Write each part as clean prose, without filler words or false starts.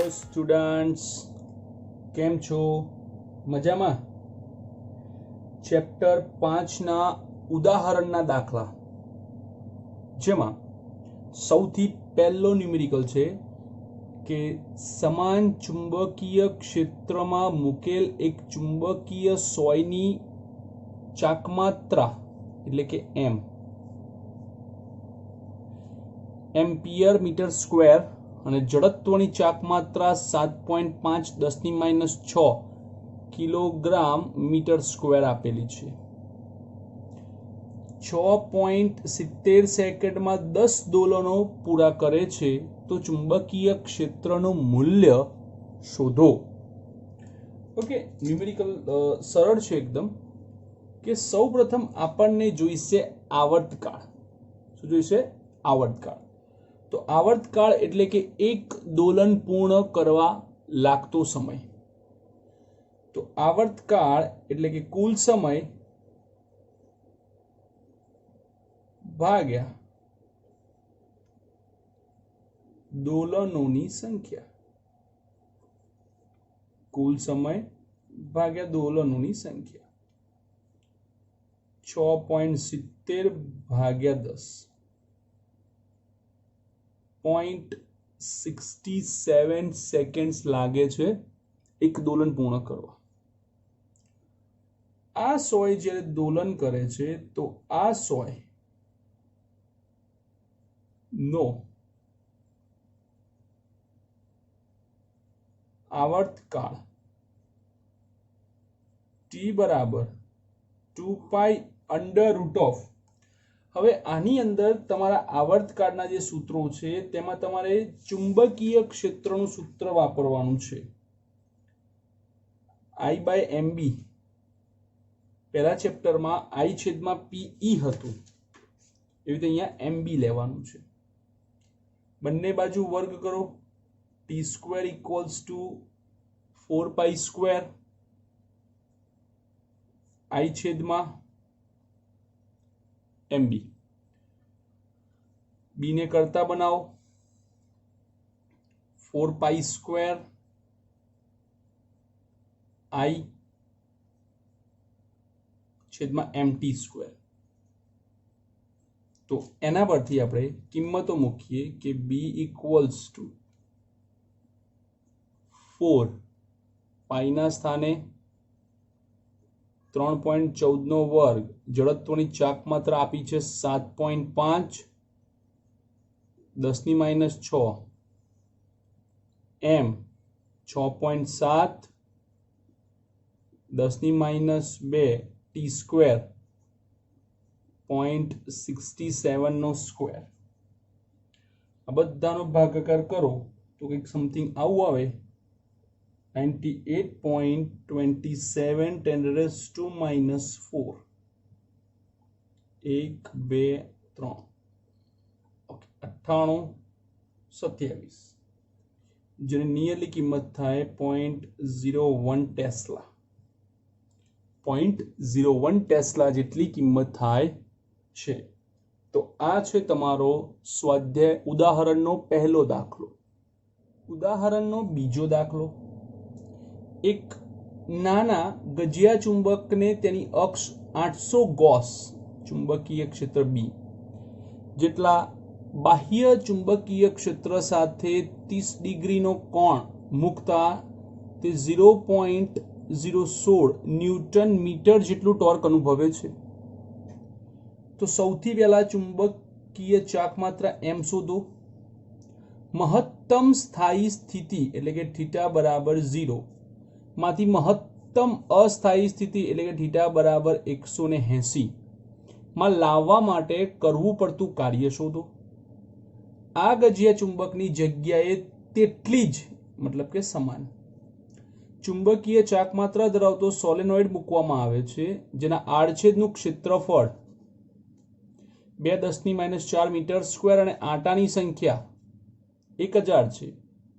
Hello students, કેમ છો? મજામાં? ચેપ્ટર 5ના ઉદાહરણના દાખલા, જેમાં સૌથી પહેલો ન્યુમેરિકલ છે કે સમાન ચુંબકીય ક્ષેત્રમાં મૂકેલ એક ચુંબકીય સોયની ચાકમાત્રા એટલે કે એમ્પિયર મીટર સ્ક્વેર અને જડત્વની ચાકમાત્રા 7.5 10⁻6 કિલોગ્રામ મીટર સ્ક્વેર આપેલી છે. 6.70 સેકન્ડમાં 10 દોલનો પૂરા કરે છે તો ચુંબકીય ક્ષેત્રનું મૂલ્ય શોધો. ઓકે, ન્યુમેરિકલ સરળ છે એકદમ. કે સૌ પ્રથમ આપણને જોઈશે આવર્તકાળ. શું જોઈશે? આવર્તકાળ. તો આવર્તકાળ એટલે કે એક દોલન પૂર્ણ કરવા લાગતો સમય. તો આવર્તકાળ એટલે કે કુલ સમય ભાગ્યા દોલનોની સંખ્યા. કુલ સમય ભાગ્યા દોલનોની સંખ્યા. 6.70 ભાગ્યા 10.67 સેકન્ડ લાગે છે એક દોલન પૂર્ણ કરવા. આ સોય જ્યારે દોલન કરે છે તો આ સોય નો આવર્તકાળ t બરાબર 2π √. હવે આની અંદર તમારા આવર્તકાળના જે સૂત્રો છે તેમાં તમારે ચુંબકીય ક્ષેત્રનું સૂત્ર વાપરવાનું છે. I/mb પહેલા ચેપ્ટરમાં I/PE હતું, એવી રીતે અહીંયા mb લેવાનું છે. બંને બાજુ વર્ગ કરો. t² = 4π² I/mb. b ને કરતા બનાવો. 4π² I/mt². તો એના પરથી આપણે કિંમતો મૂકીએ કે b = 4 પાઈના સ્થાને 3.14 નો વર્ગ. જડત્વની ચાકમાત્રા આપી છે 7.5 10⁻6 m 6.7 10⁻2 t² 0.67 નો સ્ક્વેર. આ બધાનો ભાગાકાર કરો તો કંઈક સમથિંગ આવું આવે. 98.27 10⁻⁴. 1 2 3. ઓકે, 9827, જેની નિયરલી કિંમત થાય 0.01 ટેસ્લા. 0.01 ટેસ્લા જેટલી કિંમત થાય છે. તો આ છે તમારો સ્વાધ્યાય ઉદાહરણનો પહેલો દાખલો. ઉદાહરણનો બીજો દાખલો. એક નાના ગજિયા ચુંબકને તેની અક્ષ 800 ગોસ ચુંબકીય ક્ષેત્ર B જેટલા બાહ્ય ચુંબકીય ક્ષેત્ર સાથે 30 ડિગ્રીનો કોણ મૂકતા તે 0.016 ન્યૂટન મીટર જેટલું ટોર્ક અનુભવે છે. તો સૌથી પહેલા ચુંબકીય ચાકમાત્રા m શોધો. મહત્તમ સ્થાયી સ્થિતિ એટલે કે θ બરાબર 0 માંથી મહત્તમ અસ્થાયી સ્થિતિ એટલે કે θ બરાબર 180 માં લાવવા માટે કરવું પડતું કાર્ય શોધો. આ ગજિયા ચુંબકની જગ્યાએ તેટલી જ મતલબ કે સમાન ચુંબકીય ચાકમાત્રા ધરાવતો સોલેનોઇડ મૂકવામાં આવે છે, જેના આડછેદનું ક્ષેત્રફળ 2 10⁻4 મીટર સ્ક્વેર અને આંટાની સંખ્યા 1000 છે.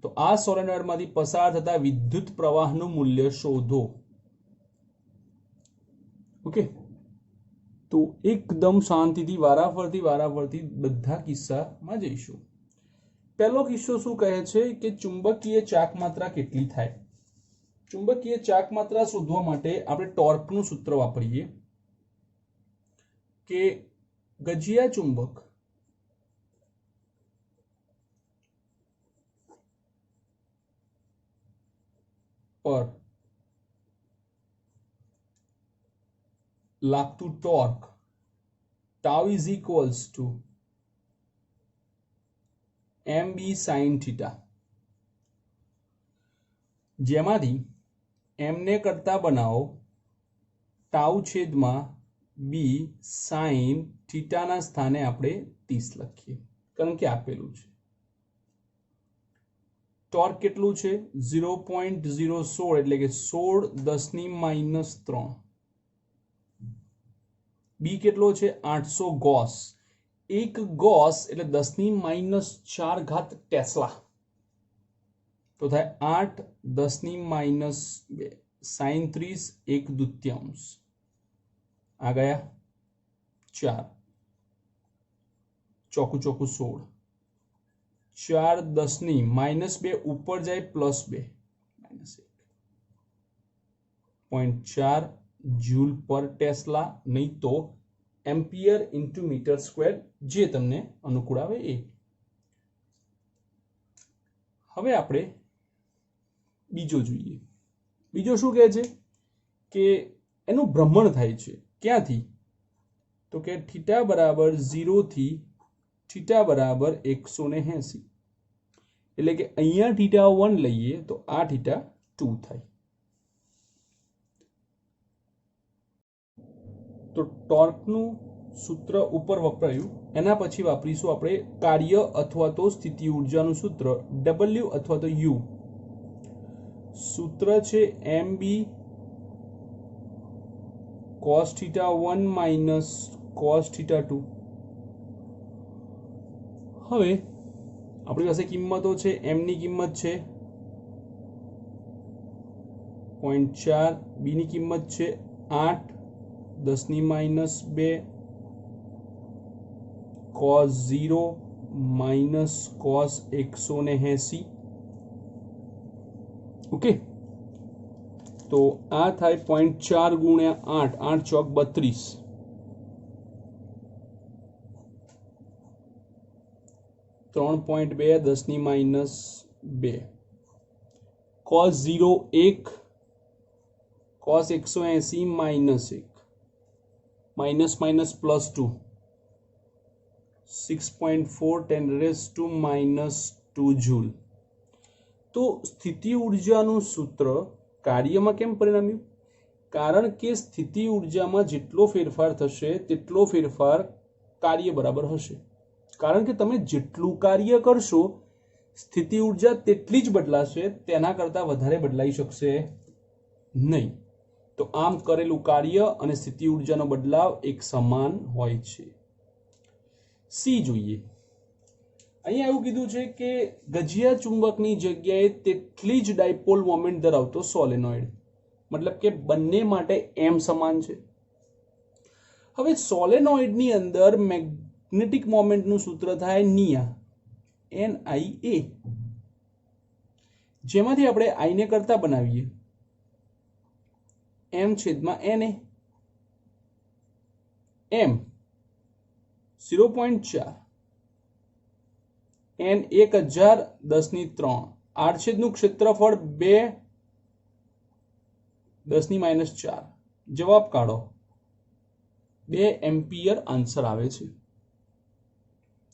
તો આ સોલેનોઇડમાંથી પસાર થતા વિદ્યુત પ્રવાહનું મૂલ્ય શોધો. ઓકે, તો એકદમ શાંતિથી વારાફરતી બધા કિસ્સામાં જઈશું. પહેલો કિસ્સો શું કહે છે કે ચુંબકીય ચાક માત્રા કેટલી થાય? ચુંબકીય ચાક માત્રા શોધવા માટે આપણે ટોર્કનું સૂત્ર વાપરીએ કે ગજિયા ચુંબક પર લાગતું torque tau is equals to mb sin theta, જેમાંથી m ને કરતા બનાવો tau છેદમાં b sin theta ના સ્થાને આપણે 30 લખીએ કારણ કે આપેલું છે. ટોર્ક કેટલું છે? 0.016 એટલે કે 16 10 - 3. બી કેટલો છે? 800 ગોસ. એક ગોસ એટલે 10 - 4 ટેસ્લા. તો થાય 8 10 - 2 sin 30 1/2. આ ગયા 4 ચોકું ચોકું 16. 4 10 -2 ઉપર જાય +2 -1.4 જૂલ પર ટેસ્લા, નહીં તો એમ્પિયર ઇન્ટુ મીટર સ્ક્વેર, જે તમને અનુકૂળ આવે એ. હવે આપણે બીજો જોઈએ. બીજો શું કહે છે કે એનું ભ્રમણ થાય છે. ક્યાંથી? તો કે θ બરાબર 0 થી θ બરાબર 180. એટલે કે અહીંયા θ1 લઈએ તો આ θ2 થાય. તો ટોર્કનું સૂત્ર ઉપર વપરાયું, એના પછી વાપરીશું આપણે કાર્ય અથવા તો સ્થિતિ ઊર્જાનું સૂત્ર W અથવા તો U. સૂત્ર છે mb cos θ1 minus cos θ2. હવે આપણી પાસે કિંમતો છે. m ની કિંમત છે 0.4, b ની કિંમત છે 8 10 - 2 cos 0 minus cos 180. ઓકે, તો આ થાય 0.4 × 8, 8 ચોક 32, 3.2 10 - 2 cos 0 1 cos 180 -1 minus minus plus 2 6.4 10⁻² joule. તો સ્થિતિ ઊર્જાનું સૂત્ર કાર્યમાં કેમ પરિણમ્યું? કારણ કે સ્થિતિ ઊર્જામાં જેટલો ફેરફાર થશે તેટલો ફેરફાર કાર્ય બરાબર હશે. કારણ કે તમે જેટલું કાર્ય કરશો સ્થિતિ ઊર્જા તેટલી જ બદલાશે, તેના કરતાં વધારે બદલાઈ શકશે નહીં. તો આમ કરેલું કાર્ય અને સ્થિતિ ઊર્જાનો બદલાવ એક સમાન હોય છે. સી જોઈએ. અહીંયા એવું કીધું છે કે ગજિયા ચુંબકની જગ્યાએ તેટલી જ ડાયપોલ મોમેન્ટ ધરાવતો સોલેનોઇડ, મતલબ કે બંને માટે m સમાન છે. હવે સોલેનોઇડની અંદર મેગ્નેટિક મોમેન્ટનું સૂત્ર થાય NIA, NIA, જેમાંથી આપણે I ને કરતા બનાવીએ m/NA. m 0.4, n 1000 10⁻3, આડછેદનું ક્ષેત્રફળ 2 10 - 4. જવાબ કાઢો. 2 એમ્પિયર આન્સર આવે છે.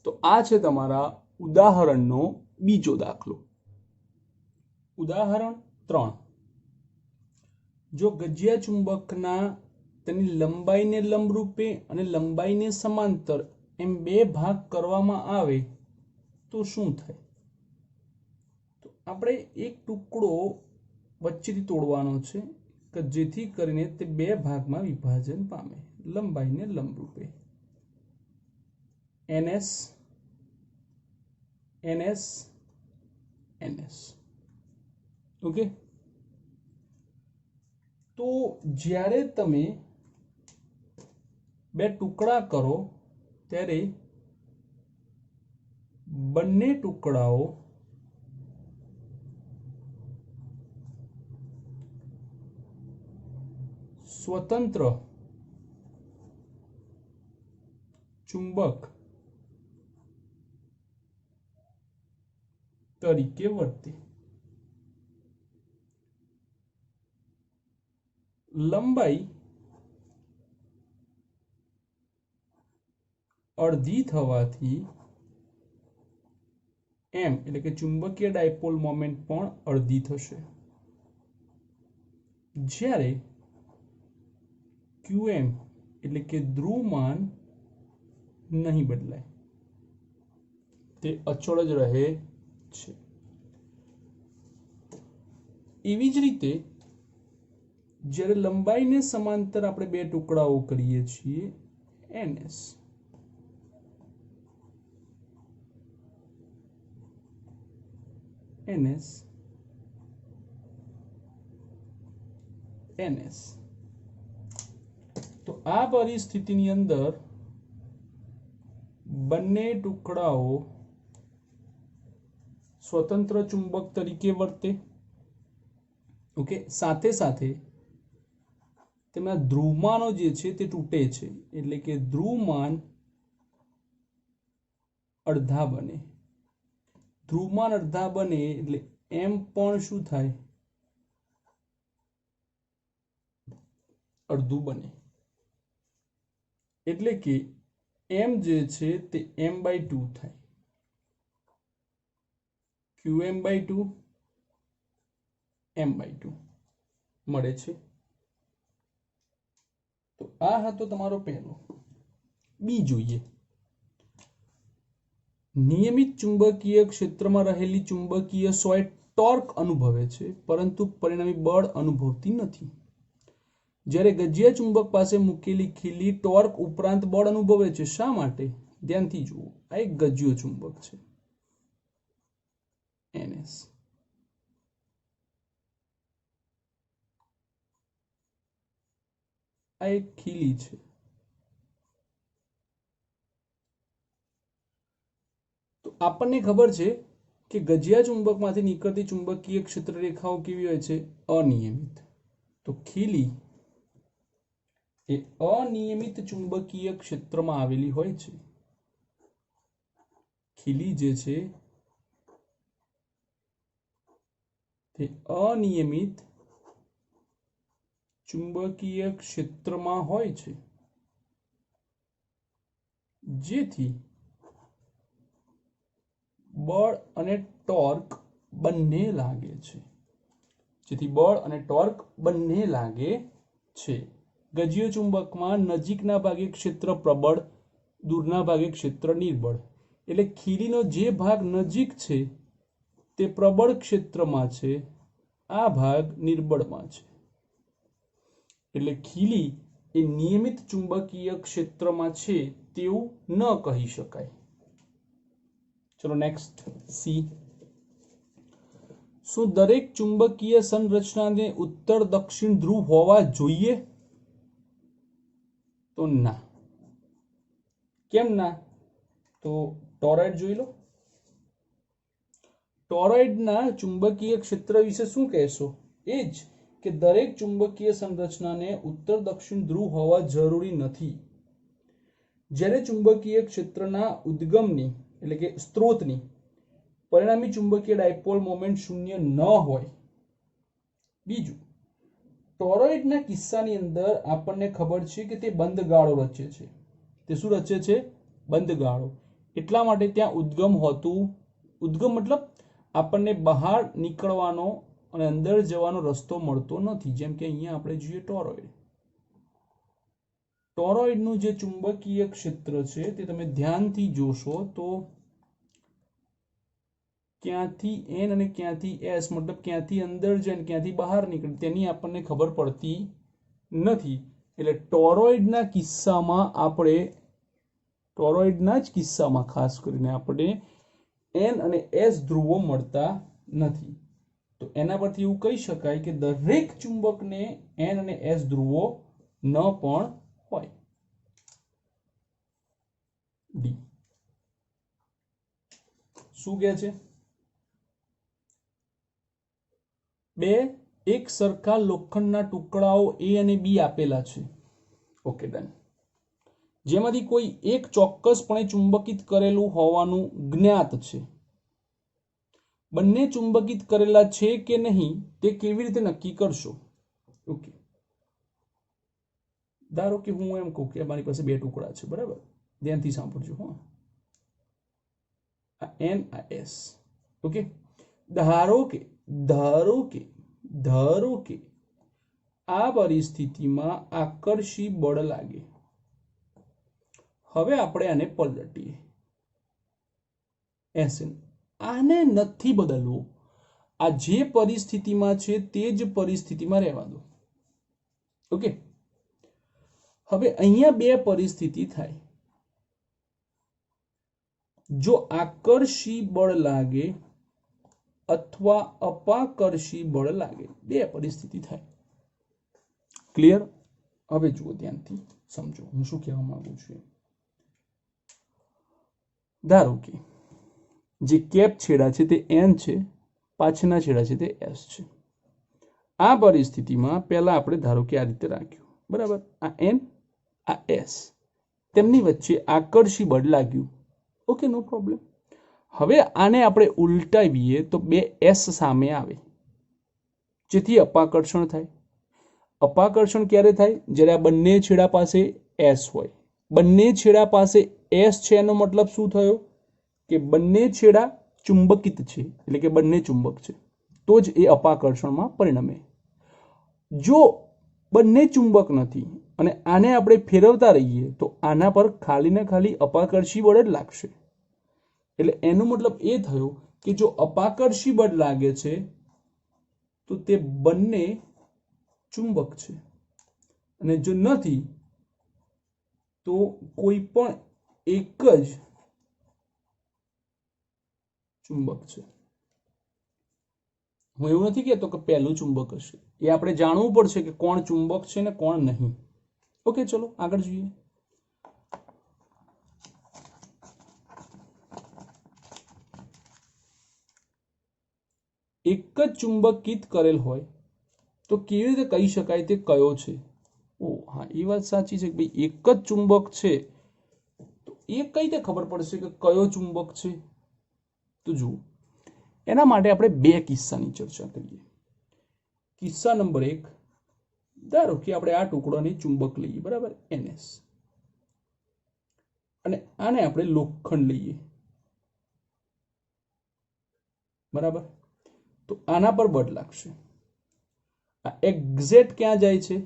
તો આ છે તમારા ઉદાહરણનો બીજો દાખલો. ઉદાહરણ 3. જો ગજિયા ચુંબકના તેની લંબાઈને લંબરૂપે અને લંબાઈને સમાંતર એમ 2 ભાગ કરવામાં આવે તો શું થાય? તો આપણે એક ટુકડો વચ્ચેથી તોડવાનો છે કે જેથી કરીને તે 2 ભાગમાં વિભાજન પામે, લંબાઈને લંબરૂપે. NS NS NS. ઓકે, તો જ્યારે તમે 2 ટુકડા કરો ત્યારે બંને ટુકડાઓ સ્વતંત્ર ચુંબક તરીકે વર્તે. લંબાઈ અડધી થવાથી એમ એટલે કે ચુંબકીય ડાયપોલ મોમેન્ટ પણ અડધી થશે. જ્યારે QM એટલે કે ધ્રુવમાન નહીં બદલાય, તે અચળ જ રહે છે. એવી જ રીતે જ્યારે લંબાઈને સમાંતર આપણે બે ટુકડાઓ કરીએ છીએ NS NS NS તો આ પરિસ્થિતિની અંદર બંને ટુકડાઓ સ્વતંત્ર ચુંબક તરીકે વર્તે. ઓકે, સાથે સાથે તેમના ધ્રુવમાનો જે છે તે તૂટે છે, એટલે કે ધ્રુવમાન અડધા બને. ધ્રુવમાન અડધા બને એટલે એમ પણ શું થાય? અડધું બને. એટલે કે એમ જે છે તે m/2 થાય. QM/2 m/2 મળે છે. તો આ હતો તમારો પહેલો. બી જોઈએ. નિયમિત ચુંબકીય ક્ષેત્રમાં રહેલી ચુંબકીય સોય ટોર્ક અનુભવે છે, પરંતુ પરિણામી બળ અનુભવતી નથી. જ્યારે ગજિયા ચુંબક પાસે મૂકેલી ખીલી ટોર્ક ઉપરાંત બળ અનુભવે છે. શા માટે? ધ્યાનથી જુઓ. આ એક ગજિયો ચુંબક છે NS. આ એક ખીલી છે. તો આપણને ખબર છે કે ગજિયા ચુંબકમાંથી નીકળતી ચુંબકીય ક્ષેત્ર રેખાઓ કેવી હોય છે? અનિયમિત. તો ખીલી એ અનિયમિત ચુંબકીય ક્ષેત્રમાં આવેલી હોય છે. ખીલી જે છે તે અનિયમિત ચુંબકીય ક્ષેત્રમાં હોય છે, જેથી બળ અને ટોર્ક બંને લાગે છે. ગજિયો ચુંબકમાં નજીકના ભાગે ક્ષેત્ર પ્રબળ, દૂરના ભાગે ક્ષેત્ર નિર્બળ. એટલે ખીલીનો જે ભાગ નજીક છે તે પ્રબળ ક્ષેત્રમાં છે, આ ભાગ નિર્બળમાં છે. એટલે ખીલી એ નિયમિત ચુંબકીય ક્ષેત્રમાં છે તેવું ન કહી શકાય. ચલો નેક્સ્ટ સી. શું દરેક ચુંબકીય સંરચનાને ઉત્તર દક્ષિણ ધ્રુવ હોવા જોઈએ? તો ના. કેમ ના? તો ટોરોઇડ જોઈ લો. ટોરોઇડના ચુંબકીય ક્ષેત્ર વિશે શું કહેશો? એ જ કે દરેક ચુંબકીય સંરચનાને ઉત્તર દક્ષિણ ધ્રુવ હોવા જરૂરી નથી. જ્યારે ચુંબકીય ક્ષેત્રના ઉદ્ગમની એટલે કે સ્ત્રોતની પરિણામી ચુંબકીય ડાયપોલ મોમેન્ટ શૂન્ય ન હોય. બીજું, ટોરોઇડના કિસ્સાની અંદર આપણને ખબર છે કે તે બંધ ગાળો રચે છે. તે શું રચે છે? બંધ ગાળો. એટલા માટે ત્યાં ઉદ્ગમ મતલબ આપણને બહાર નીકળવાનો અને અંદર જવાનો રસ્તો મળતો નથી. જેમ કે અહીંયા આપણે જોઈએ ટોરોઇડનું જે ચુંબકીય ક્ષેત્ર છે તે તમે ધ્યાનથી જોશો તો ક્યાંથી N અને ક્યાંથી S મતલબ ક્યાંથી અંદર જાય ક્યાંથી બહાર નીકળે તેની આપણને ખબર પડતી નથી. એટલે ટોરોઇડના જ કિસ્સામાં ખાસ કરીને આપણે N અને S ધ્રુવો મળતા નથી. તો એના પરથી એવું કહી શકાય કે દરેક ચુંબકને N અને S ધ્રુવો ન પણ હોય. ડી. શું કહે છે? બે એક સરખા લોખંડના ટુકડાઓ A અને B આપેલા છે. Okay done. જેમાંથી કોઈ એક ચોક્કસપણે ચુંબકિત કરેલું હોવાનું જ્ઞાત છે. બંને ચુંબકિત કરેલા છે કે નહીં તે કેવી રીતે નક્કી કરશો? ઓકે, ધારો કે હું એમ કહું કે મારી પાસે બે ટુકડા છે, બરાબર? ધ્યાનથી સાંભળજો. આ N આ S. ઓકે, ધારો કે આ પરિસ્થિતિમાં આકર્ષી બળ લાગે. હવે આપણે આને પલટીએ. SN આને નથી બદલવું. આ જે પરિસ્થિતિમાં છે તે જ પરિસ્થિતિમાં રહેવા દો. ઓકે, હવે અહીંયા બે પરિસ્થિતિ થાય. જો આકર્ષી બળ લાગે અથવા અપાકર્ષી બળ લાગે, બે પરિસ્થિતિ થાય. ક્લિયર? હવે જુઓ, ધ્યાનથી સમજો હું શું કહેવા માંગુ છું. ધારો કે જે કેપ છેડા છે તે N છે, પાછળના છેડા છે તે S છે. આ પરિસ્થિતિમાં પહેલા આપણે ધારો કે આ રીતે રાખ્યું, બરાબર? આ N આ S, તેમની વચ્ચે આકર્ષી બળ લાગ્યું. ઓકે, નો પ્રોબ્લેમ. હવે આને આપણે ઉલટાવીએ તો બે S સામે આવે, જેથી અપાકર્ષણ થાય. અપાકર્ષણ ક્યારે થાય? જ્યારે આ બંને છેડા પાસે S હોય. બંને છેડા પાસે S છે એનો મતલબ શું થયો? કે બંને છેડા ચુંબકિત છે, એટલે કે બંને ચુંબક છે, તો જ એ અપાકર્ષણમાં પરિણમે. જો બંને ચુંબક નથી અને આને આપણે ફેરવતા રહીએ તો આના પર ખાલી ને ખાલી અપાકર્ષી બળ જ લાગશે. એટલે એનો મતલબ એ થયો કે જો અપાકર્ષી બળ લાગે છે તો તે બંને ચુંબક છે, અને જો નથી તો કોઈ પણ એક જ ચુંબક છે. હું એવું નથી કહેતો કે પહેલું ચુંબક હશે, એ આપણે જાણવું પડશે કે કોણ ચુંબક છે ને કોણ નહીં. ઓકે, ચલો આગળ જોઈએ. એક જ ચુંબકિત કરેલ હોય તો કેવી રીતે કહી શકાય તે કયો છે? ઓ હા, એ વાત સાચી છે કે ભાઈ એક જ ચુંબક છે, તો એ કઈ રીતે ખબર પડશે કે કયો ચુંબક છે? તો જુઓ, એના માટે આપણે બે કિસ્સાની ચર્ચા કરીએ. કિસ્સા નંબર 1, ધારો કે આપણે આ ટુકડોને ચુંબક લઈએ, બરાબર? NS, અને આને આપણે લોખંડ લઈએ, બરાબર? તો આના પર બળ લાગશે. આ એક્ઝેક્ટ ક્યાં જાય છે?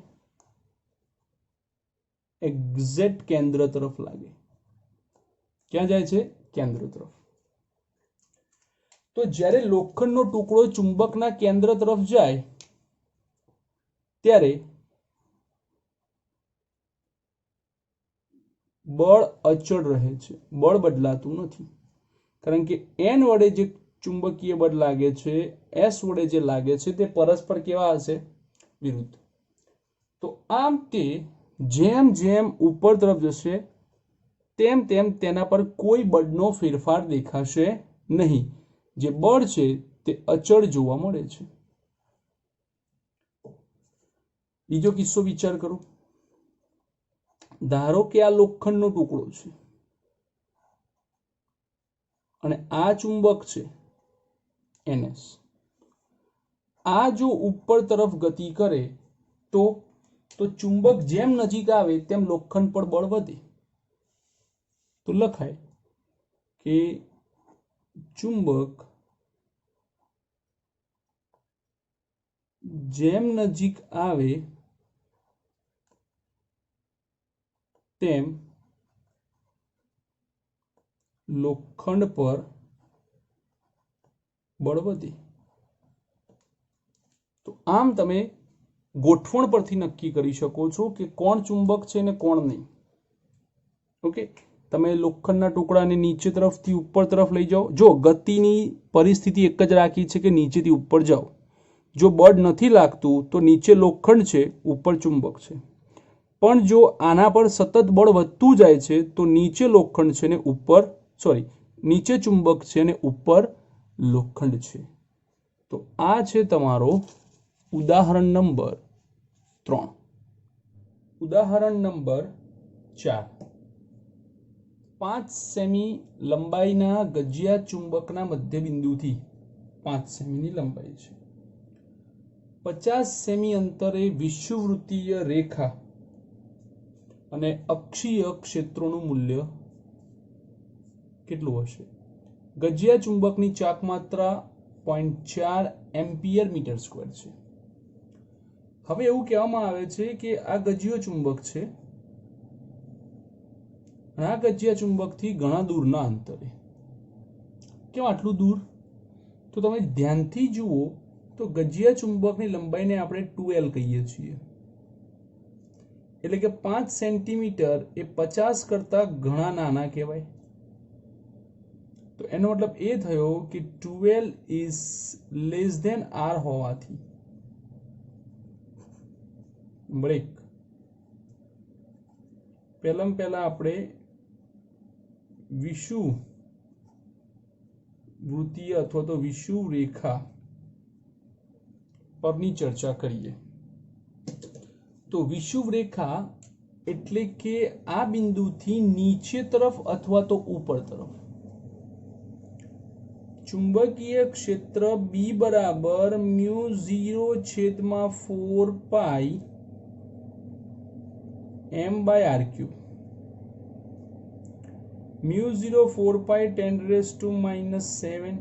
એક્ઝેક્ટ કેન્દ્ર તરફ લાગે. ક્યાં જાય છે? કેન્દ્ર તરફ. તો જ્યારે લોખંડનો ટુકડો ચુંબકના કેન્દ્ર તરફ જાય ત્યારે બળ અચળ રહે છે, બળ બદલાતું નથી. કારણ કે N વડે જે ચુંબકીય બળ લાગે છે, S વડે જે લાગે છે તે પરસ્પર કેવા હશે? વિરુદ્ધ. તો આમ તે જેમ જેમ ઉપર તરફ જશે તેમ તેમ તેના પર કોઈ બળનો ફેરફાર દેખાશે નહીં. જે બળ છે તે અચળ જોવા મળે છે. બીજો કિસ્સો વિચાર કરો. ધારો કે આ લોખંડનો ટુકડો છે અને આ ચુંબક છે NS. આ જો ઉપર તરફ ગતિ કરે તો ચુંબક જેમ નજીક આવે તેમ લોખંડ પર બળ વધે. તો લખાય કે ચુંબક જેમ નજીક આવે તેમ લોખંડ પર બળ વધે. તો આમ તમે ગોઠવણ પરથી નક્કી કરી શકો છો કે કોણ ચુંબક છે ને કોણ નહીં. ઓકે, તમે લોખંડના ટુકડાને નીચે તરફથી ઉપર તરફ લઈ જાઓ. જો ગતિની પરિસ્થિતિ એક જ રાખી છે કે નીચેથી ઉપર જાઓ. જો બળ નથી લાગતું તો નીચે લોખંડ છે, ઉપર ચુંબક છે. પણ જો આના પર સતત બળ વધતું જાય છે તો નીચે લોખંડ છે ને ઉપર નીચે ચુંબક છે અને ઉપર લોખંડ છે। તો આ છે તમારો ઉદાહરણ નંબર 3। ઉદાહરણ નંબર 4। 5 સેમી લંબાઈના ગજિયા ચુંબકના મધ્યબિંદુથી 5 સેમીની લંબાઈ છે, 50 સેમી અંતરે વિષુવવૃત્તીય રેખા અને અક્ષીય ક્ષેત્રોનું મૂલ્ય કેટલું હશે? ગજિયા ચુંબકની ચાક માત્રા 0.4 એમ્પિયર મીટર સ્ક્વેર છે। હવે એવું કહેવામાં આવે છે કે આ ગજિયો ચુંબક છે અને આ ગજિયા ચુંબકથી ઘણા દૂરના અંતરે। કેમ આટલું દૂર? તો તમે ધ્યાનથી જુઓ તો ગજિયા ચુંબકની લંબાઈને આપણે 2L કહીએ છીએ, એટલે કે 5 સેન્ટીમીટર એ 50 કરતા ઘણા નાના કહેવાય। તો એનો મતલબ એ થયો કે 2L is less than R હોવાથી બ્રેક પહેલા આપણે વિષુવવૃત્તીય અથવા તો વિષુવ રેખા પરની ચર્ચા કરીએ। તો વિષુવ રેખા એટલે કે આ બિંદુથી નીચે તરફ અથવા તો ઉપર તરફ ચુંબકીય ક્ષેત્ર B બરાબર μ0/4 પાઈ m/r3 μ0 4 પાઈ 10⁻⁷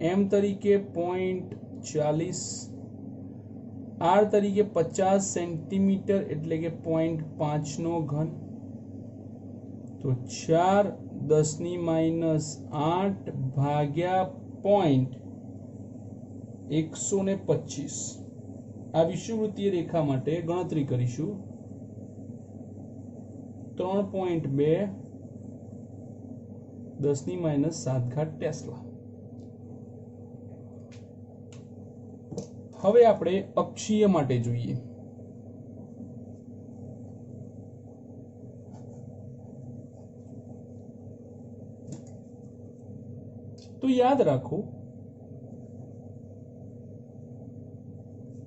m તરીકે 0.40 r તરીકે 50 સેન્ટીમીટર એટલે કે 0.5 નો ઘન, તો 4 10⁻8 ભાગ્યા 0.125 આ વિષુવવૃત્તીય રેખા માટે ગણતરી કરીશું। 3.2 10⁻7 ટેસ્લા। હવે આપણે અક્ષીય માટે જોઈએ। તો યાદ રાખો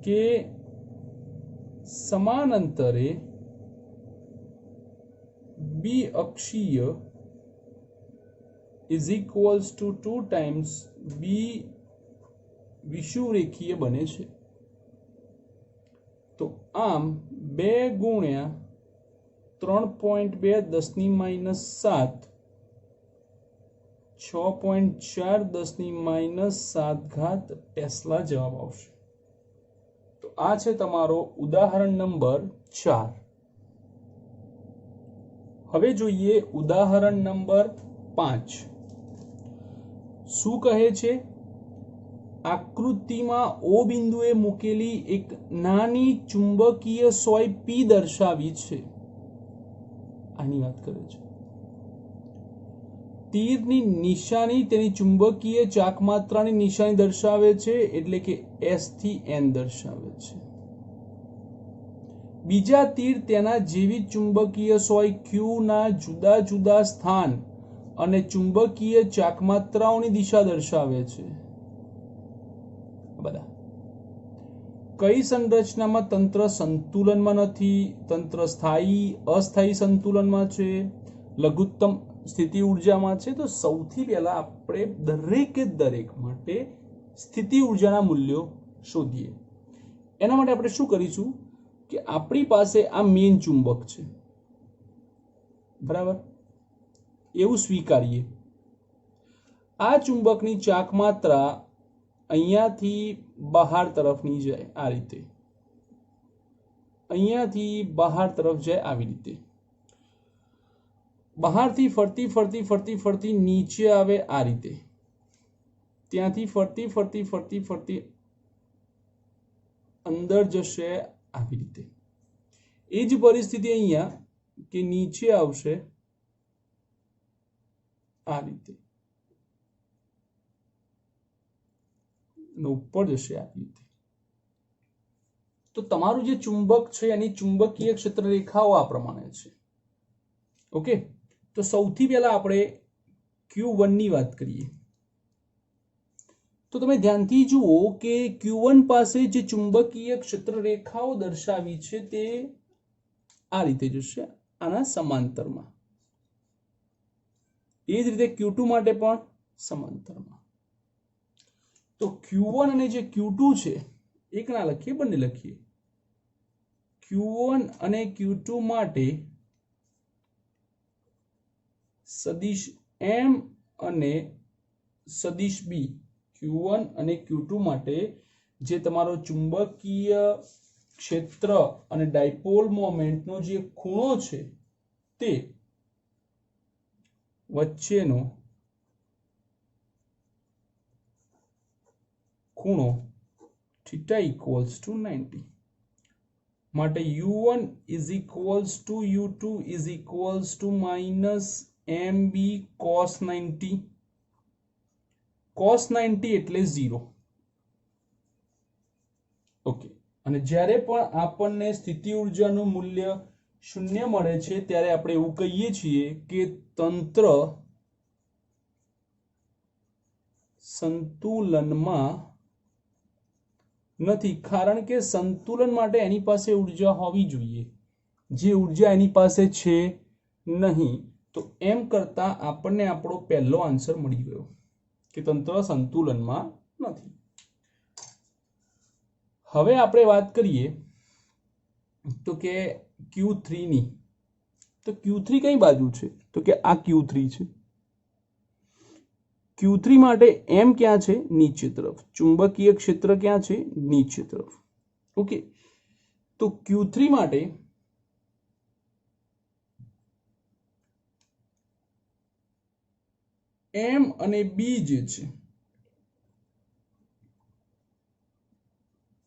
કે સમાન અંતરે બી અક્ષીય ઇઝ ઇક્વલ્સ ટુ 2 ટાઈમ્સ બી વિષુવરેખીય બને છે। તો આમ 2 ગુણ્યા 3.2 10⁻7 6.4 10⁻7 ટેસ્લા જવાબ આવશે। તો આ છે તમારો ઉદાહરણ નંબર 4। હવે જોઈએ ઉદાહરણ નંબર 5। શું કહે છે? આકૃતિમાં O બિંદુએ મૂકેલી એક નાની ચુંબકીય સોય P દર્શાવી છે। આની વાત કરે છે। તીરની નિશાની તેની ચુંબકીય ચાકમાત્રાની નિશાની દર્શાવે છે, એટલે કે S થી N દર્શાવે છે। બીજા તીર તેના જેવી ચુંબકીય સોય Q ના જુદા જુદા સ્થાન અને ચુંબકીય ચાકમાત્રાઓની દિશા દર્શાવે છે। બધા કઈ સંરચનામાં તંત્ર સંતુલનમાં નથી? તંત્ર સ્થાયી અસ્થાયી સંતુલનમાં છે, લઘુત્તમ સ્થિતિ ઉર્જામાં છે। તો સૌથી પહેલા આપણે દરેક માટે સ્થિતિ ઉર્જાના મૂલ્યો શોધીએ। એના માટે આપણે શું કરીશું કે આપણી પાસે આ મેઇન ચુંબક છે, બરાબર? એવું સ્વીકારીએ। આ ચુંબકની ચાકમાત્રા અહીંયાથી બહાર તરફની જાય આ રીતે, અહીંયાથી બહાર તરફ જાય આવી રીતે, બહારથી ફરતી ફરતી ફરતી ફરતી નીચે આવે આ રીતે, ત્યાંથી ફરતી ફરતી ફરતી ફરતી અંદર જશે આવી રીતે। એ જ પરિસ્થિતિ અહીંયા કે નીચે આવશે આ રીતે, ઉપર જશે આવી રીતે। તો તમારું જે ચુંબક છે એની ચુંબકીય ક્ષેત્ર રેખાઓ આ પ્રમાણે છે। ઓકે, તો સૌથી પહેલા આપણે Q1 ની વાત કરીએ તો તમે ધ્યાનથી જુઓ કે Q1 પાસે જે ચુંબકીય ક્ષેત્ર રેખાઓ દર્શાવી છે તે આ રીતે જશે, આના સમાંતરમાં. એ જ રીતે Q2 માટે પણ સમાંતરમાં. તો Q1 અને જે Q2 છે એક ના લખીએ, બંને લખીએ. Q1 અને Q2 માટે સદિશ M અને સદિશ B, Q1 અને Q2 માટે જે તમારો ચુંબકીય ક્ષેત્ર અને ડાયપોલ મોમેન્ટનો જે ખૂણો છે તે વચ્ચેનો ખૂણો થીટા ઇક્વલ્સ ટુ 90 માટે U1 is equals two U2 is equals two minus MB cos 90. cos 90 એટલે 0. ઓકે, અને જ્યારે પણ આપણને સ્થિતિ ઊર્જાનું મૂલ્ય 0 મળે છે ત્યારે આપણે એવું કહીએ છીએ કે તંત્ર સંતુલનમાં નથી, કારણ કે સંતુલન માટે એની પાસે ઊર્જા હોવી જોઈએ, જે ઊર્જા એની પાસે છે નહીં. તો એમ કરતા આપણને આપણો પહેલો આન્સર મળી ગયો કે તંત્ર સંતુલનમાં નથી. હવે આપણે વાત કરીએ તો કે Q3 ની. તો Q3 કઈ બાજુ છે? તો કે આ Q3 છે. Q3 માટે M ક્યાં છે? નીચે તરફ. ચુંબકીય ક્ષેત્ર ક્યાં છે? નીચે તરફ. ઓકે, તો Q3 માટે M અને B જે છે,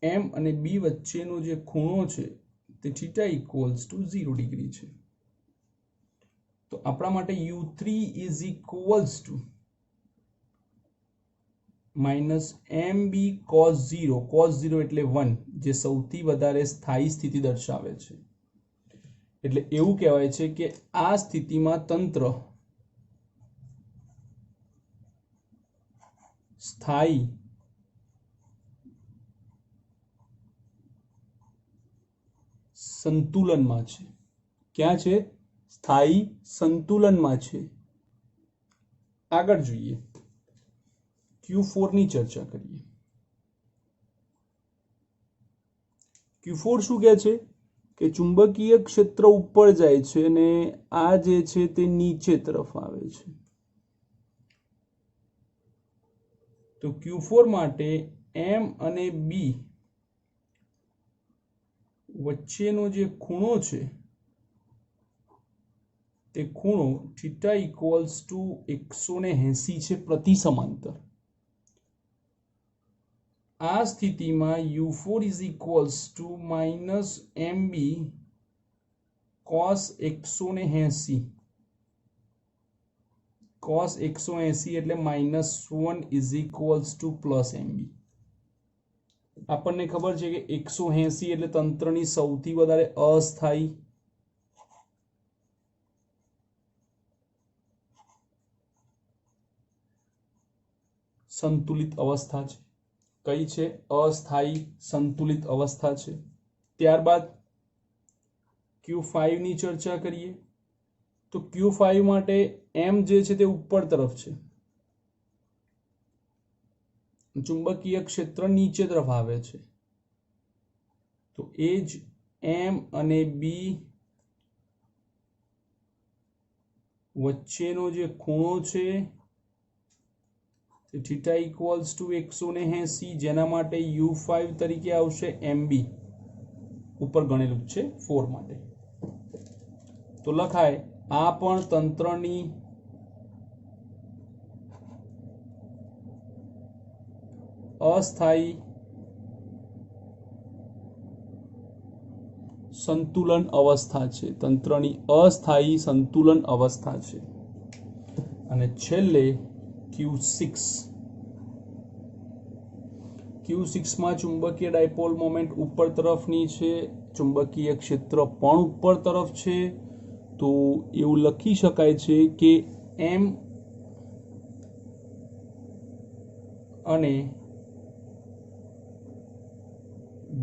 M અને B વચ્ચેનો જે ખૂણો છે તે થીટા ઇક્વલ્સ ટુ 0 ડિગ્રી છે. તો આપણા માટે U3 is equals two minus MB cos 0. cos 0 એટલે 1, જે સૌથી વધારે સ્થાયી સ્થિતિ દર્શાવે છે. એટલે એવું કહેવાય છે કે આ સ્થિતિમાં તંત્ર સ્થાયી સંતુલનમાં છે. ક્યાં છે? સ્થાયી સંતુલનમાં છે. આગળ જોઈએ, Q4 ની ચર્ચા કરીએ. Q4 શું કહે છે કે ચુંબકીય ક્ષેત્ર ઉપર જાય છે અને આ જે છે તે નીચે તરફ આવે છે. તો Q4 માટે M અને B વચ્ચેનો જે ખૂણો છે તે ખૂણો થીટા ઇક્વલ્સ ટુ 180 છે પ્રતિ સમાંતર. આ સ્થિતિમાં U4 is equals two minus MB cos 180. cos 180 એટલે -1 is equals two plus MB. આપણને ખબર છે કે 180 એટલે તંત્રની સૌથી વધારે અસ્થાયી સંતુલિત અવસ્થા છે. કઈ છે? અસ્થાયી સંતુલિત અવસ્થા છે. ત્યારબાદ Q5 ની ચર્ચા કરીએ. તો Q5 માટે M જે છે તે ઉપર તરફ છે, ચુંબકીય ક્ષેત્ર નીચે તરફ આવે છે. તો એ જ M અને B વચ્ચેનો જે ખૂણો છે તે થીટા ઇક્વલ્સ ટુ 180, જેના માટે U5 તરીકે આવશે MB, ઉપર ગણેલું છે 4 માટે. તો લખાય આ પણ તંત્રની અસ્થાયી સંતુલન અવસ્થા છે. તંત્રની અસ્થાયી સંતુલન અવસ્થા છે. અને છેલ્લે Q6 માં ચુંબકીય ડાયપોલ મોમેન્ટ ઉપર તરફની છે, ચુંબકીય ક્ષેત્ર પણ ઉપર તરફ છે. તો એવું લખી શકાય છે કે M અને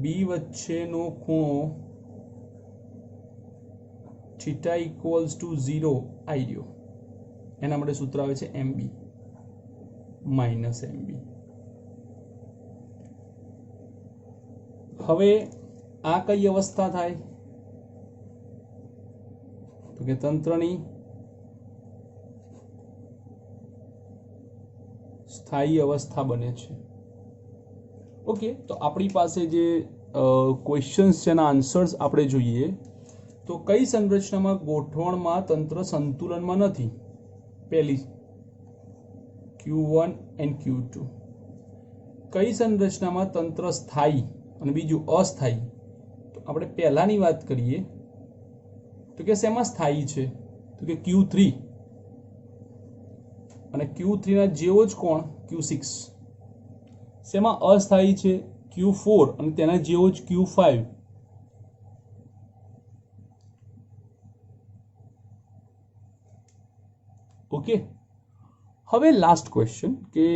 બી વચ્ચેનો ખૂણો થીટા ઇક્વલ્સ ટુ 0 આવી રહ્યો, એના માટે સૂત્ર આવે છે એમબી માઇનસ એમબી. હવે આ કઈ અવસ્થા થાય તો કે તંત્રની સ્થાયી અવસ્થા બને છે. ઓકે, તો આપણી પાસે જે ક્વેશ્ચન્સ છે એના આન્સર્સ આપણે જોઈએ તો કઈ સંરચનામાં ગોઠવણમાં તંત્ર સંતુલનમાં નથી? પહેલી Q1 and Q2. કઈ સંરચનામાં તંત્ર સ્થાયી અને બીજું અસ્થાયી? તો આપણે પહેલાની વાત કરીએ તો કે શેમાં સ્થાયી છે તો કે Q3 અને Q3 ના જેવો જ કોણ Q6. શેમાં અસ્થાયી છે? Q4 અને તેના જેવો જ Q5. ઓકે, હવે લાસ્ટ ક્વેશ્ચન કે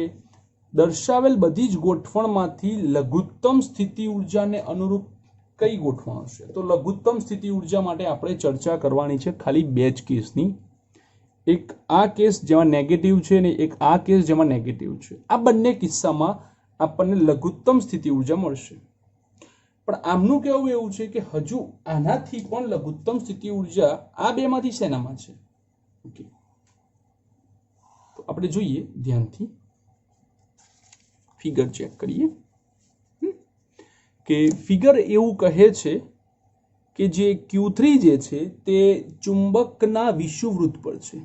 દર્શાવેલ બધી જ ગોઠવણમાંથી લઘુત્તમ સ્થિતિ ઉર્જાને અનુરૂપ કઈ ગોઠવણ હશે? તો લઘુત્તમ સ્થિતિ ઉર્જા માટે આપણે ચર્ચા કરવાની છે ખાલી બે જ કેસની. એક આ કેસ જેમાં નેગેટિવ છે અને એક આ કેસ જેમાં નેગેટિવ છે. આ બંને કિસ્સામાં આપણને લઘુત્તમ સ્થિતિ ઉર્જા મળશે. પણ આમનું કહેવું એવું છે કે હજુ આનાથી પણ લઘુત્તમ સ્થિતિ ઉર્જા આ બેમાંથી શેનામાં છે? ઓકે, તો આપણે જોઈએ ધ્યાનથી, ફિગર ચેક કરીએ કે ફિગર એવું કહે છે કે જે Q3 જે છે તે ચુંબકના વિષુવવૃત્ત પર છે,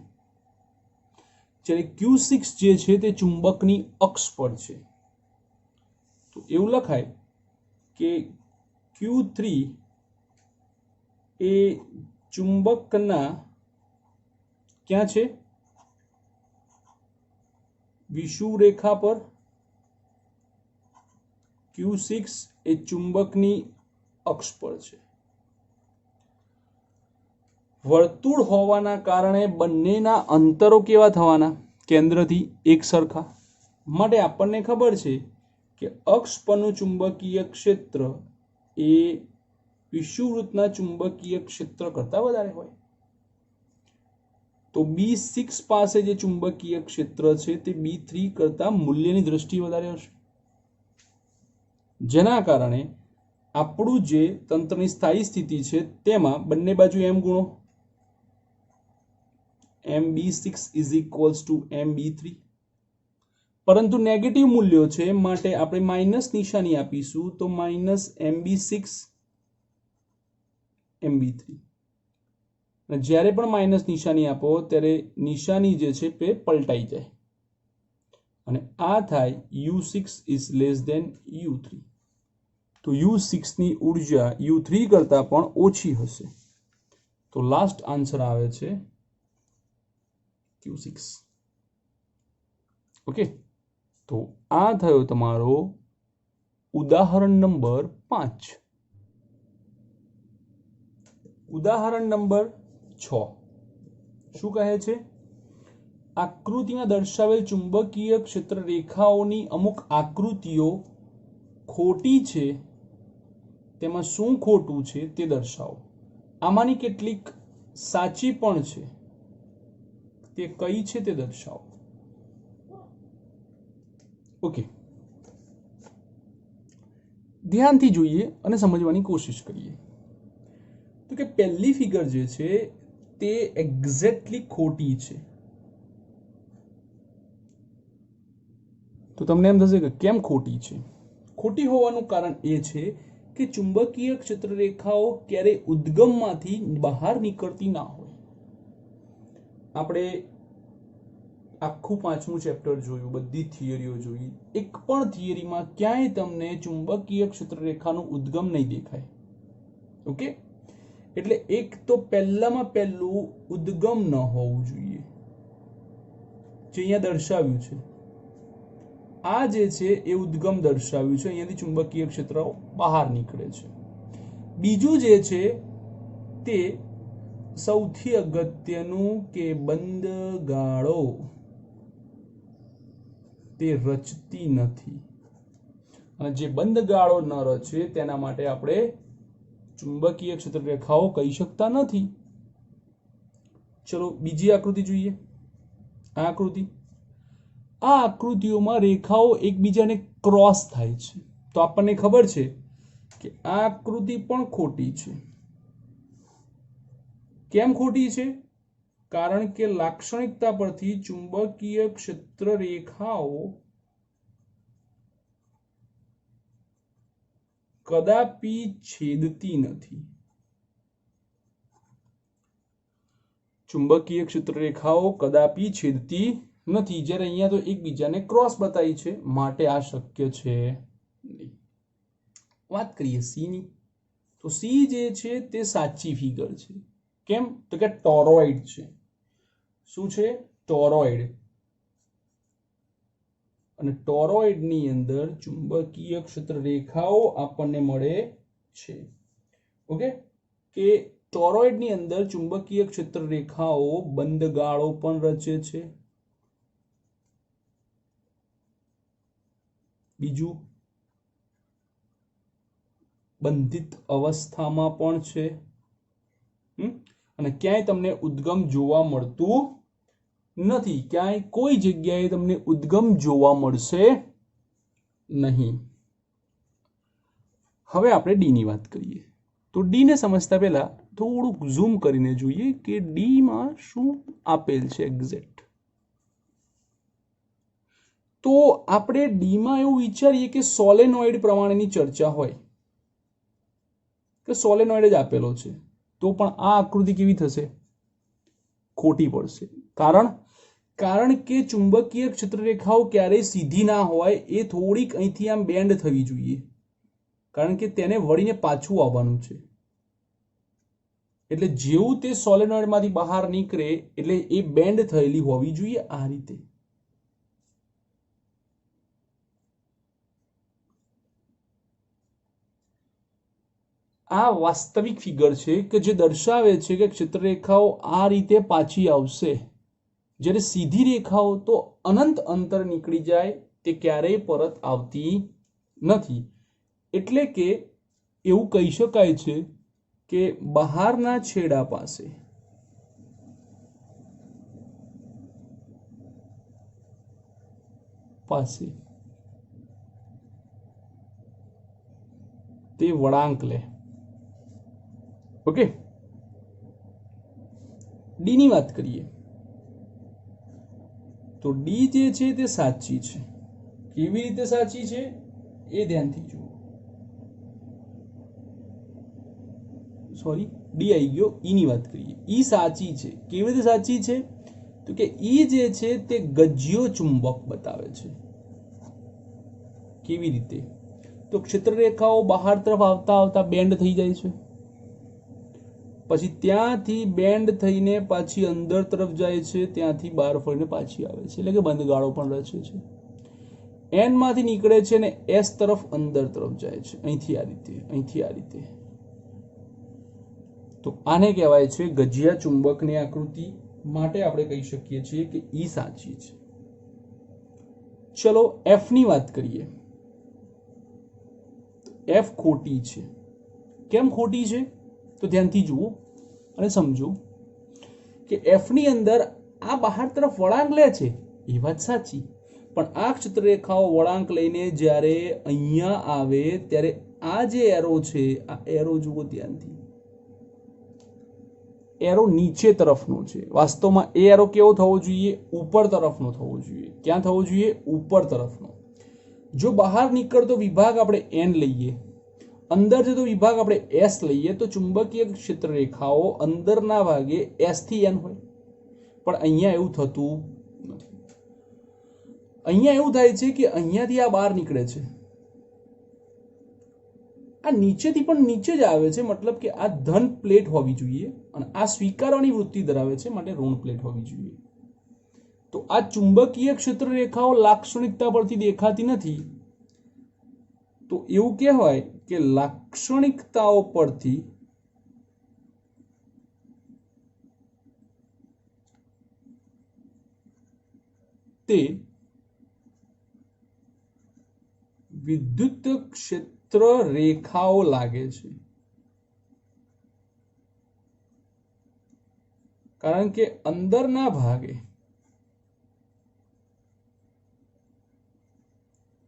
જ્યારે Q6 જે છે તે ચુંબકની અક્ષ પર છે. તો એવું લખાય કે Q3 એ ચુંબકના ક્યાં છે? વિષુવ રેખા પર. Q6 એ ચુંબકની અક્ષ પર છે. વર્તુળ હોવાના કારણે બંનેના અંતરો કેવા થવાના? કેન્દ્રથી એક સરખા. માટે આપણને ખબર છે કે અક્ષ પરનું ચુંબકીય ક્ષેત્ર એ વિષુવવૃત્તના ચુંબકીય ક્ષેત્ર કરતા વધારે હોય. તો B6 પાસે જે ચુંબકીય ક્ષેત્ર છે તે B3 કરતા મૂલ્યની દ્રષ્ટિએ વધારે હશે, જેના કારણે આપણું જે તંત્રની સ્થાયી સ્થિતિ છે તેમાં બંને બાજુ m ગુણો, MB6 is equals to MB3. પરંતુ નેગેટિવ મૂલ્યો છે માટે આપણે માઇનસ નિશાની આપીશું, તો માઇનસ MB6 MB3. અને જ્યારે પણ માઇનસ નિશાની આપો ત્યારે નિશાની જે છે તે પલટાઈ જાય અને આ થાય U6 is less than U3. તો U6 ની ઉર્જા U3 કરતા પણ ઓછી હશે. તો લાસ્ટ આન્સર આવે છે Q6. ઓકે, તો આ થયો તમારો ઉદાહરણ નંબર 5. ઉદાહરણ નંબર 6 શું કહે છે? આકૃતિમાં દર્શાવેલ ચુંબકીય ક્ષેત્ર રેખાઓની અમુક આકૃતિઓ ખોટી છે, તેમાં શું ખોટું છે તે દર્શાવો. આમાંની કેટલીક સાચી પણ છે, તે કઈ છે તે દર્શાવો. ઓકે, ધ્યાનથી જોઈએ અને સમજવાની કોશિશ કરીએ. તો કે પહેલી ફિગર જે છે તે એક્ઝેક્ટલી ખોટી છે. તો તમને એમ થશે કે કેમ ખોટી છે? ખોટી હોવાનું કારણ એ છે કે ચુંબકીય ક્ષેત્ર રેખાઓ ક્યારેય ઉદ્ગમમાંથી બહાર નીકળતી ના હોય. આપણે આખું 5મું ચેપ્ટર જોયું, બધી થિયરીઓ જોઈ, એક પણ થિયરીમાં ક્યાંય તમને ચુંબકીય ક્ષેત્ર રેખાનો ઉદ્ગમ નહીં દેખાય. ઓકે, એટલે એક તો પહેલામાં પહેલું ઉદ્ગમ ન હોવું જોઈએ, જે અહીંયા દર્શાવ્યું છે. આ જે છે એ ઉદ્ગમ દર્શાવ્યું છે, અહીંયાથી ચુંબકીય ક્ષેત્ર બહાર નીકળે છે. બીજું જે છે તે સૌથી અગત્યનું કે બંધ ગાળો. તે રચતી નથી, અને જે બંધ ગાળો ન રચે તેના માટે આપણે ચુંબકીય ક્ષેત્ર રેખાઓ કહી શકતા નથી. ચલો બીજી આકૃતિ જોઈએ. આ આકૃતિઓમાં રેખાઓ એકબીજાને ક્રોસ થાય છે, તો આપણને ખબર છે કે આ આકૃતિ પણ ખોટી છે. કેમ ખોટી છે? કારણ કે લાક્ષણિકતા પરથી ચુંબકીય ક્ષેત્ર રેખાઓ કદાપી છેદતી નથી. ચુંબકીય ક્ષેત્ર રેખાઓ કદાપી છેદતી નથી, જ્યારે અહીંયા તો એકબીજાને ક્રોસ બતાવી છે, માટે આ શક્ય છે નહીં. વાત કરીએ સી ની, તો સી જે છે તે સાચી ફિગર છે. કેમ? તો કે ટોરોઇડ છે. શું છે? ટોરોઇડ. અને ટોરોઇડની અંદર ચુંબકીય ક્ષેત્ર રેખાઓ આપણને મળે છે. ઓકે, કે ટોરોઇડની અંદર ચુંબકીય ક્ષેત્ર રેખાઓ બંધ ગાળો પણ રચે છે. બીજું, બંધિત અવસ્થામાં પણ છે. અને ક્યાંય તમને ઉદ્ગમ જોવા મળતું નથી. ક્યાંય કોઈ જગ્યાએ તમને ઉદ્ગમ જોવા મળશે નહીં. હવે આપણે ડી ની વાત કરીએ. તો ડી ને સમજતા પહેલા થોડુંક ઝૂમ કરીને જોઈએ કે ડી માં શું આપેલ છે એક્ઝેક્ટ. તો આપણે ડી માં એવું વિચારીએ કે સોલેનોઇડ પ્રમાણેની ચર્ચા હોય, કે સોલેનોઇડ જ આપેલો છે, તો પણ આ આકૃતિ કેવી થશે? ખોટી પડશે. કારણ કે ચુંબકીય ક્ષેત્ર રેખાઓ ક્યારેય સીધી ના હોય, એ થોડીક અહીંથી આમ બેન્ડ થવી જોઈએ, કારણ કે તેને વળીને પાછું આવવાનું છે. એટલે જેવું તે સોલેનોઇડમાંથી બહાર નીકળે એટલે એ બેન્ડ થયેલી હોવી જોઈએ આ રીતે. આ વાસ્તવિક ફિગર છે કે જે દર્શાવે છે કે ક્ષેત્ર રેખાઓ આ રીતે પાછી આવશે, જ્યારે સીધી રેખાઓ તો અનંત અંતર નીકળી જાય તે ક્યારેય પરત આવતી નથી. એટલે કે એવું કહી શકાય છે કે બહારના છેડા પાસે તે વળાંક લે. ઓકે, ડી ની વાત કરીએ તો ડી જે છે તે સાચી છે. કેવી રીતે સાચી છે એ ધ્યાનથી જુઓ. સોરી, ડી આવી ગયો. ઈ ની વાત કરીએ. ઈ સાચી છે. કેવી રીતે સાચી છે? તો કે ઈ જે છે તે ગજ્યો ચુંબક બતાવે છે. કેવી રીતે? તો ક્ષેત્ર રેખાઓ બહાર તરફ આવતા આવતા બેન્ડ થઈ જાય છે, પછી ત્યાંથી બેન્ડ થઈને પાછી અંદર તરફ જાય છે, ત્યાંથી બહાર ફરીને પાછી આવે છે, એટલે કે બંધ ગાળો પણ રચે છે. એન માંથી નીકળે છે ને એસ તરફ અંદર તરફ જાય છે, અહીંથી આ રીતે, અહીંથી આ રીતે. તો આને કહેવાય છે ગજિયા ચુંબકની આકૃતિ. માટે આપણે કહી શકીએ છીએ કે ઈ સાચી છે. ચલો એફ ની વાત કરીએ. એફ ખોટી છે. કેમ ખોટી છે? તો ધ્યાનથી જુઓ અને સમજો કે એફ ની અંદર આ બહાર તરફ વળાંક લે છે, એ વાત સાચી, પણ આ ક્ષેત્ર રેખાઓ વળાંક લઈને જ્યારે અહીંયા આવે ત્યારે આ જે એરો છે, આ એરો જુઓ ધ્યાનથી, એરો નીચે તરફનો છે. વાસ્તવમાં એ એરો કેવો થવો જોઈએ? ઉપર તરફનો થવો જોઈએ. ક્યાં થવો જોઈએ? ઉપર તરફનો. જો બહાર નીકળતો વિભાગ આપણે એન લઈએ, અંદર જતો વિભાગ આપણે એસ લઈએ, તો ચુંબકીય ક્ષેત્ર રેખાઓ અંદરના ભાગે એસ થી એન હોય. પણ અહીંયા એવું થતું નથી. અહીંયા એવું થાય છે કે અહીંયાથી આ બહાર નીકળે છે, આ નીચેથી પણ નીચે જ આવે છે, મતલબ કે આ ધન પ્લેટ હોવી જોઈએ, અને આ સ્વીકારવાની વૃત્તિ ધરાવે છે, માટે ઋણ પ્લેટ હોવી જોઈએ. તો આ ચુંબકીય ક્ષેત્ર રેખાઓ લાક્ષણિકતા પરથી દેખાતી નથી. તો એવું કહેવાય કે લાક્ષણિકતાઓ પરથી તે વિદ્યુત ક્ષેત્ર રેખાઓ લાગે છે, કારણ કે અંદરના ભાગે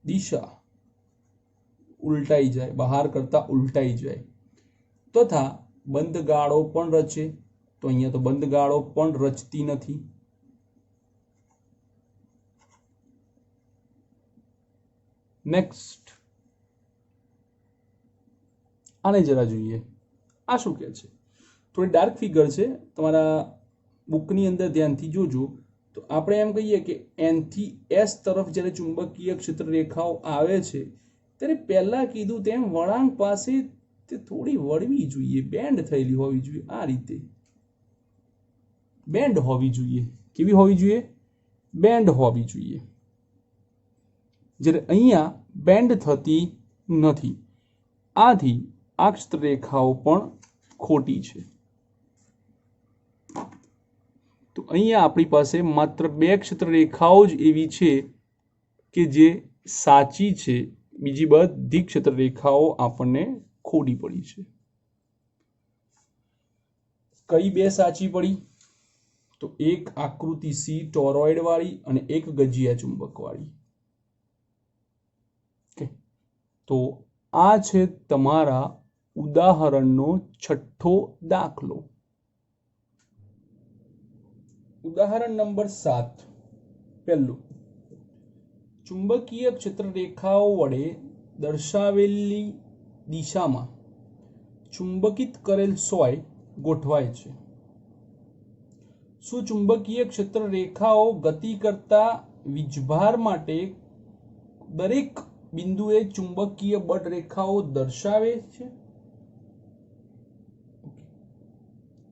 દિશા ઉલટાઈ જાય, બહાર કરતા ઉલટાઈ જાય, તથા બંધ ગાળો પણ રચે. તો અહીંયા તો બંધ ગાળો પણ રચતી નથી. નેક્સ્ટ આને જરા જોઈએ. આ શું કહે છે? થોડી ડાર્ક ફિગર છે, તમારા બુકની અંદર ધ્યાનથી જોજો. તો આપણે એમ કહીએ કે N થી S તરફ જ્યારે ચુંબકીય ક્ષેત્ર રેખાઓ આવે છે ત્યારે પહેલા કીધું તેમ વળાંક પાસે તે થોડી વળવી જોઈએ, બેન્ડ થયેલી હોવી જોઈએ. આ રીતે બેન્ડ હોવી જોઈએ. કેવી હોવી જોઈએ? બેન્ડ હોવી જોઈએ. જ્યારે અહીંયા બેન્ડ થતી નથી. આથી આ ક્ષેત્ર રેખાઓ પણ ખોટી છે. તો અહીંયા આપણી પાસે માત્ર બે ક્ષેત્ર રેખાઓ જ એવી છે કે જે સાચી છે, બીજી બધી ક્ષેત્ર રેખાઓ આપણને ખોટી પડી છે. કઈ બે સાચી પડી? તો એક આકૃતિ સી ટોરોઇડ વાળી અને એક ગજિયા ચુંબક વાળી. તો આ છે તમારા ઉદાહરણનો છઠ્ઠો દાખલો. ઉદાહરણ નંબર 7. પહેલું, ચુંબકીય ક્ષેત્ર રેખાઓ વડે દર્શાવેલી દિશામાં ચુંબકિત કરેલ સોય ગોઠવાય છે. શું ચુંબકીય ક્ષેત્ર રેખાઓ ગતિ કરતા વીજભાર માટે દરેક બિંદુએ ચુંબકીય બળ રેખાઓ દર્શાવે છે?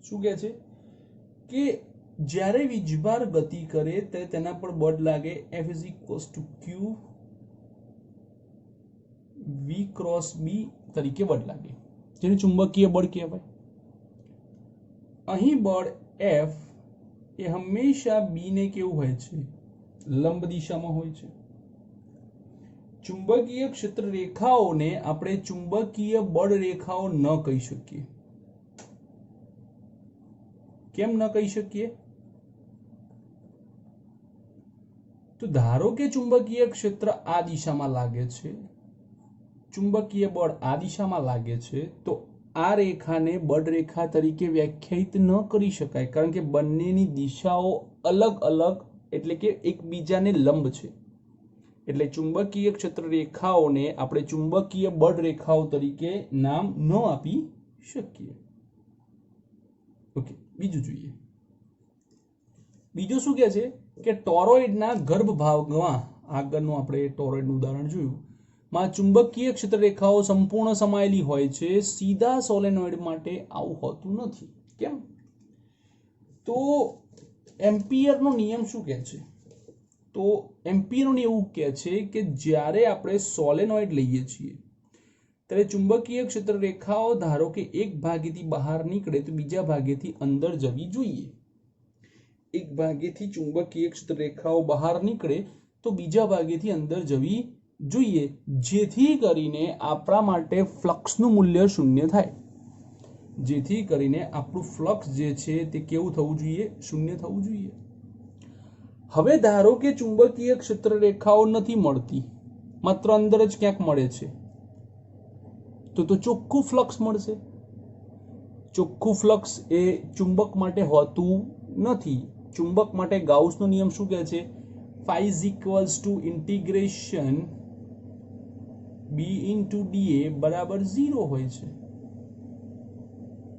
શું કહે છે કે જ્યારે વીજભાર ગતિ કરે ત્યારે તેના પર બળ લાગે. F = Q V × B તરીકે બળ લાગે, જેને ચુંબકીય બળ કહેવાય. અહીં બળ F એ હંમેશા B ને કેવું હોય છે? લંબ દિશામાં હોય છે. ચુંબકીય ક્ષેત્ર રેખાઓને આપણે ચુંબકીય બળ રેખાઓ ન કહી શકીએ. કેમ ન કહી શકીએ? તો ધારો કે ચુંબકીય ક્ષેત્ર આ દિશામાં લાગે છે, ચુંબકીય બળ આ દિશામાં લાગે છે, તો આ રેખાને બળ રેખા તરીકે વ્યાખ્યાયિત ન કરી શકાય, કારણ કે બંનેની દિશાઓ અલગ અલગ, એટલે કે એકબીજાને લંબ છે. એટલે ચુંબકીય ક્ષેત્ર રેખાઓને આપણે ચુંબકીય બળ રેખાઓ તરીકે નામ ન આપી શકીએ. ઓકે, બીજું જોઈએ. બીજું શું કહે છે કે ટોરોઇડના ગર્ભ ભાગમાં, આગળનું આપણે ટોરોઇડનું ઉદાહરણ જોયું, માં ચુંબકીય ક્ષેત્ર રેખાઓ સંપૂર્ણ સમાયેલી હોય છે. સીધા સોલેનોઇડ માટે આવું હોતું નથી. કેમ? તો એમ્પિયરનો નિયમ શું કહે છે? તો એમ્પિયરનો નિયમ એવું કહે છે કે જ્યારે આપણે સોલેનોઇડ લઈએ છીએ ત્યારે ચુંબકીય ક્ષેત્ર રેખાઓ ધારો કે એક ભાગેથી બહાર નીકળે તો બીજા ભાગેથી અંદર જવી જોઈએ. એક ભાગેથી ચુંબકીય ક્ષેત્ર રેખાઓ બહાર નીકળે તો બીજા ભાગેથી અંદર જવી જોઈએ, જેથી કરીને આપણા માટે ફ્લક્સનું મૂલ્ય શૂન્ય થાય. જેથી કરીને આપણું ફ્લક્સ જે છે તે કેવું થવું જોઈએ? શૂન્ય થવું જોઈએ. હવે ધારો કે ચુંબકીય ક્ષેત્ર રેખાઓ નથી મળતી, માત્ર અંદર જ ક્યાંક મળે છે, તો ચોખ્ખું ફ્લક્સ મળશે. ચોખ્ખું ફ્લક્સ એ ચુંબક માટે હોતું નથી. ચુંબક માટે ગાઉસનો નિયમ શું કહે છે? Phi = ઇન્ટિગ્રેશન B × dA = 0 હોય છે.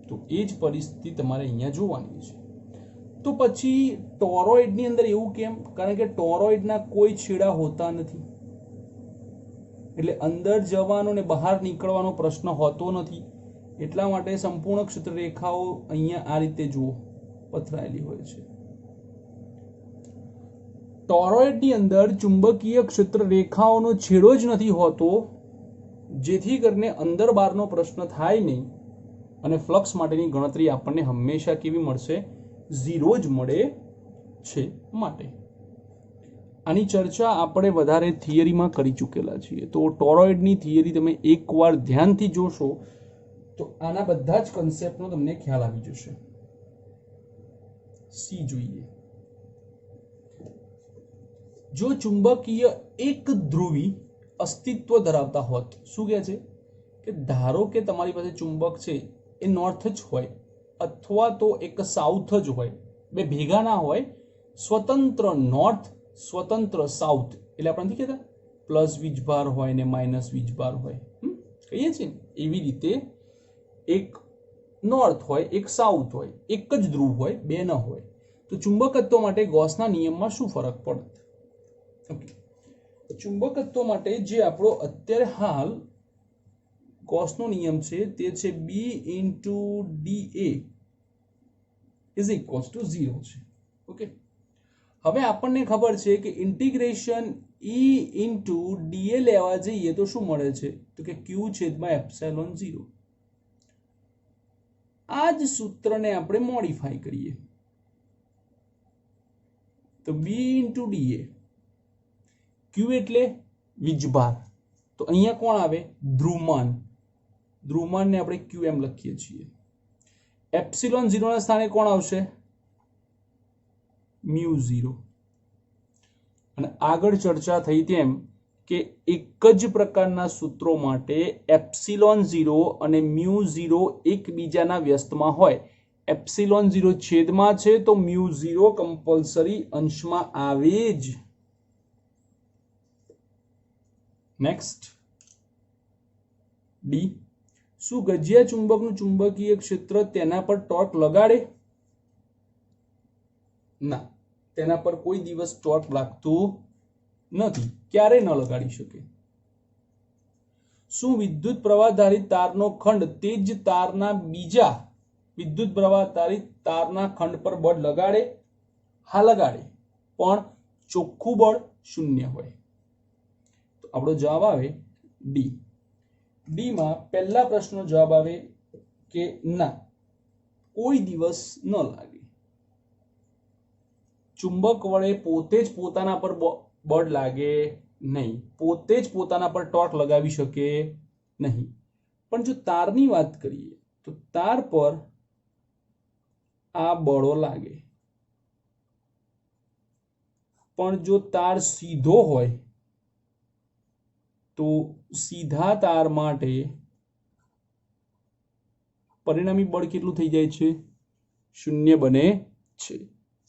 તો એ જ પરિસ્થિતિ તમારે અહીંયા જોવાની છે. તો પછી ટોરોઇડની અંદર એવું કેમ? કારણ કે ટોરોઇડના કોઈ છેડા હોતા નથી, એટલે અંદર જવાનો ને બહાર નીકળવાનો પ્રશ્ન હોતો નથી. એટલા માટે સંપૂર્ણ ક્ષેત્ર રેખાઓ અહીંયા આ રીતે જુઓ પથરાયેલી હોય છે. ટોરોઇડની અંદર ચુંબકીય ક્ષેત્ર રેખાઓનો છેડો જ નથી હોતો, જેથી કરીને અંદર બહારનો પ્રશ્ન થાય નહીં અને ફ્લક્સ માટેની ગણતરી આપણને હંમેશા કેવી મળશે? 0 જ મળે છે. માટે આની ચર્ચા આપણે વધારે થિયરીમાં કરી ચૂકેલા છીએ, તો ટોરોઇડની થિયરી તમે એકવાર ધ્યાનથી જોશો તો આના બધા જ કન્સેપ્ટનો તમને ખ્યાલ આવી જશે. સી જોઈએ. જો ચુંબકીય એક ધ્રુવી અસ્તિત્વ ધરાવતા હોત, શું કહે છે કે ધારો કે તમારી પાસે ચુંબક છે એ નોર્થ જ હોય અથવા તો એક સાઉથ જ હોય, બે ભેગા ના હોય, સ્વતંત્ર નોર્થ સ્વતંત્ર સાઉથ, એટલે આપણે નથી કહેતા પ્લસ વીજભાર હોય ને માઇનસ વીજભાર હોય, કહીએ છીએ એવી રીતે એક નોર્થ હોય એક સાઉથ હોય, એક જ ધ્રુવ હોય, બે ન હોય, તો ચુંબકત્વ માટે ગોસના નિયમમાં શું ફરક પડે? ચુંબકત્વ માટે જે આપણો અત્યારે હાલ ગોસનો નિયમ છે તે છે B * dA = 0 છે. ઓકે, હવે આપણને ખબર છે કે ઇન્ટિગ્રેશન E * dA લેવા જઈએ તો શું મળે છે? તો કે Q/ε0. આ જ સૂત્રને આપણે મોડિફાઈ કરીએ તો B * dA, Q એટલે વીજભાર, તો અહીંયા કોણ આવે? ધ્રુવમાન. ધ્રુવમાનને આપણે Q એમ લખીએ છીએ. ε0 ના સ્થાને કોણ આવશે? μ0. અને આગળ ચર્ચા થઈ તેમ કે એક જ પ્રકારના સૂત્રો માટે ε0 અને μ0 એકબીજાના વ્યસ્તમાં હોય. ε0 છેદમાં છે તો μ0 કમ્પલસરી અંશમાં આવે જ. Next D. શું ગજિયા ચુંબકનું ચુંબકીય ક્ષેત્ર તેના પર ટોર્ક લગાડે? ના, તેના પર કોઈ દિવસ ટોર્ક લાગતું નથી, ક્યારે ન લગાડી શકે. શું વિદ્યુત પ્રવાહ ધારિત તારનો ખંડ તે જ તારના બીજા વિદ્યુત પ્રવાહ ધારિત તારના ખંડ પર બળ લગાડે? હા, લગાડે, પણ ચોખ્ખું બળ 0 હોય. તો આપણો જવાબ આવે ડી. ડી માં પહેલા પ્રશ્નનો જવાબ આવે કે ના, કોઈ દિવસ ન લાગે. ચુંબક વડે પોતે જ પોતાના પર બળ લાગે નહીં, પોતે જ પોતાના પર ટોર્ક લગાવી શકે નહીં. પણ જો તારની વાત કરીએ તો તાર પર આ બળો લાગે. પણ જો તાર સીધો હોય તો સીધા તાર માટે પરિણામી બળ કેટલું થઈ જાય છે? 0 બને છે.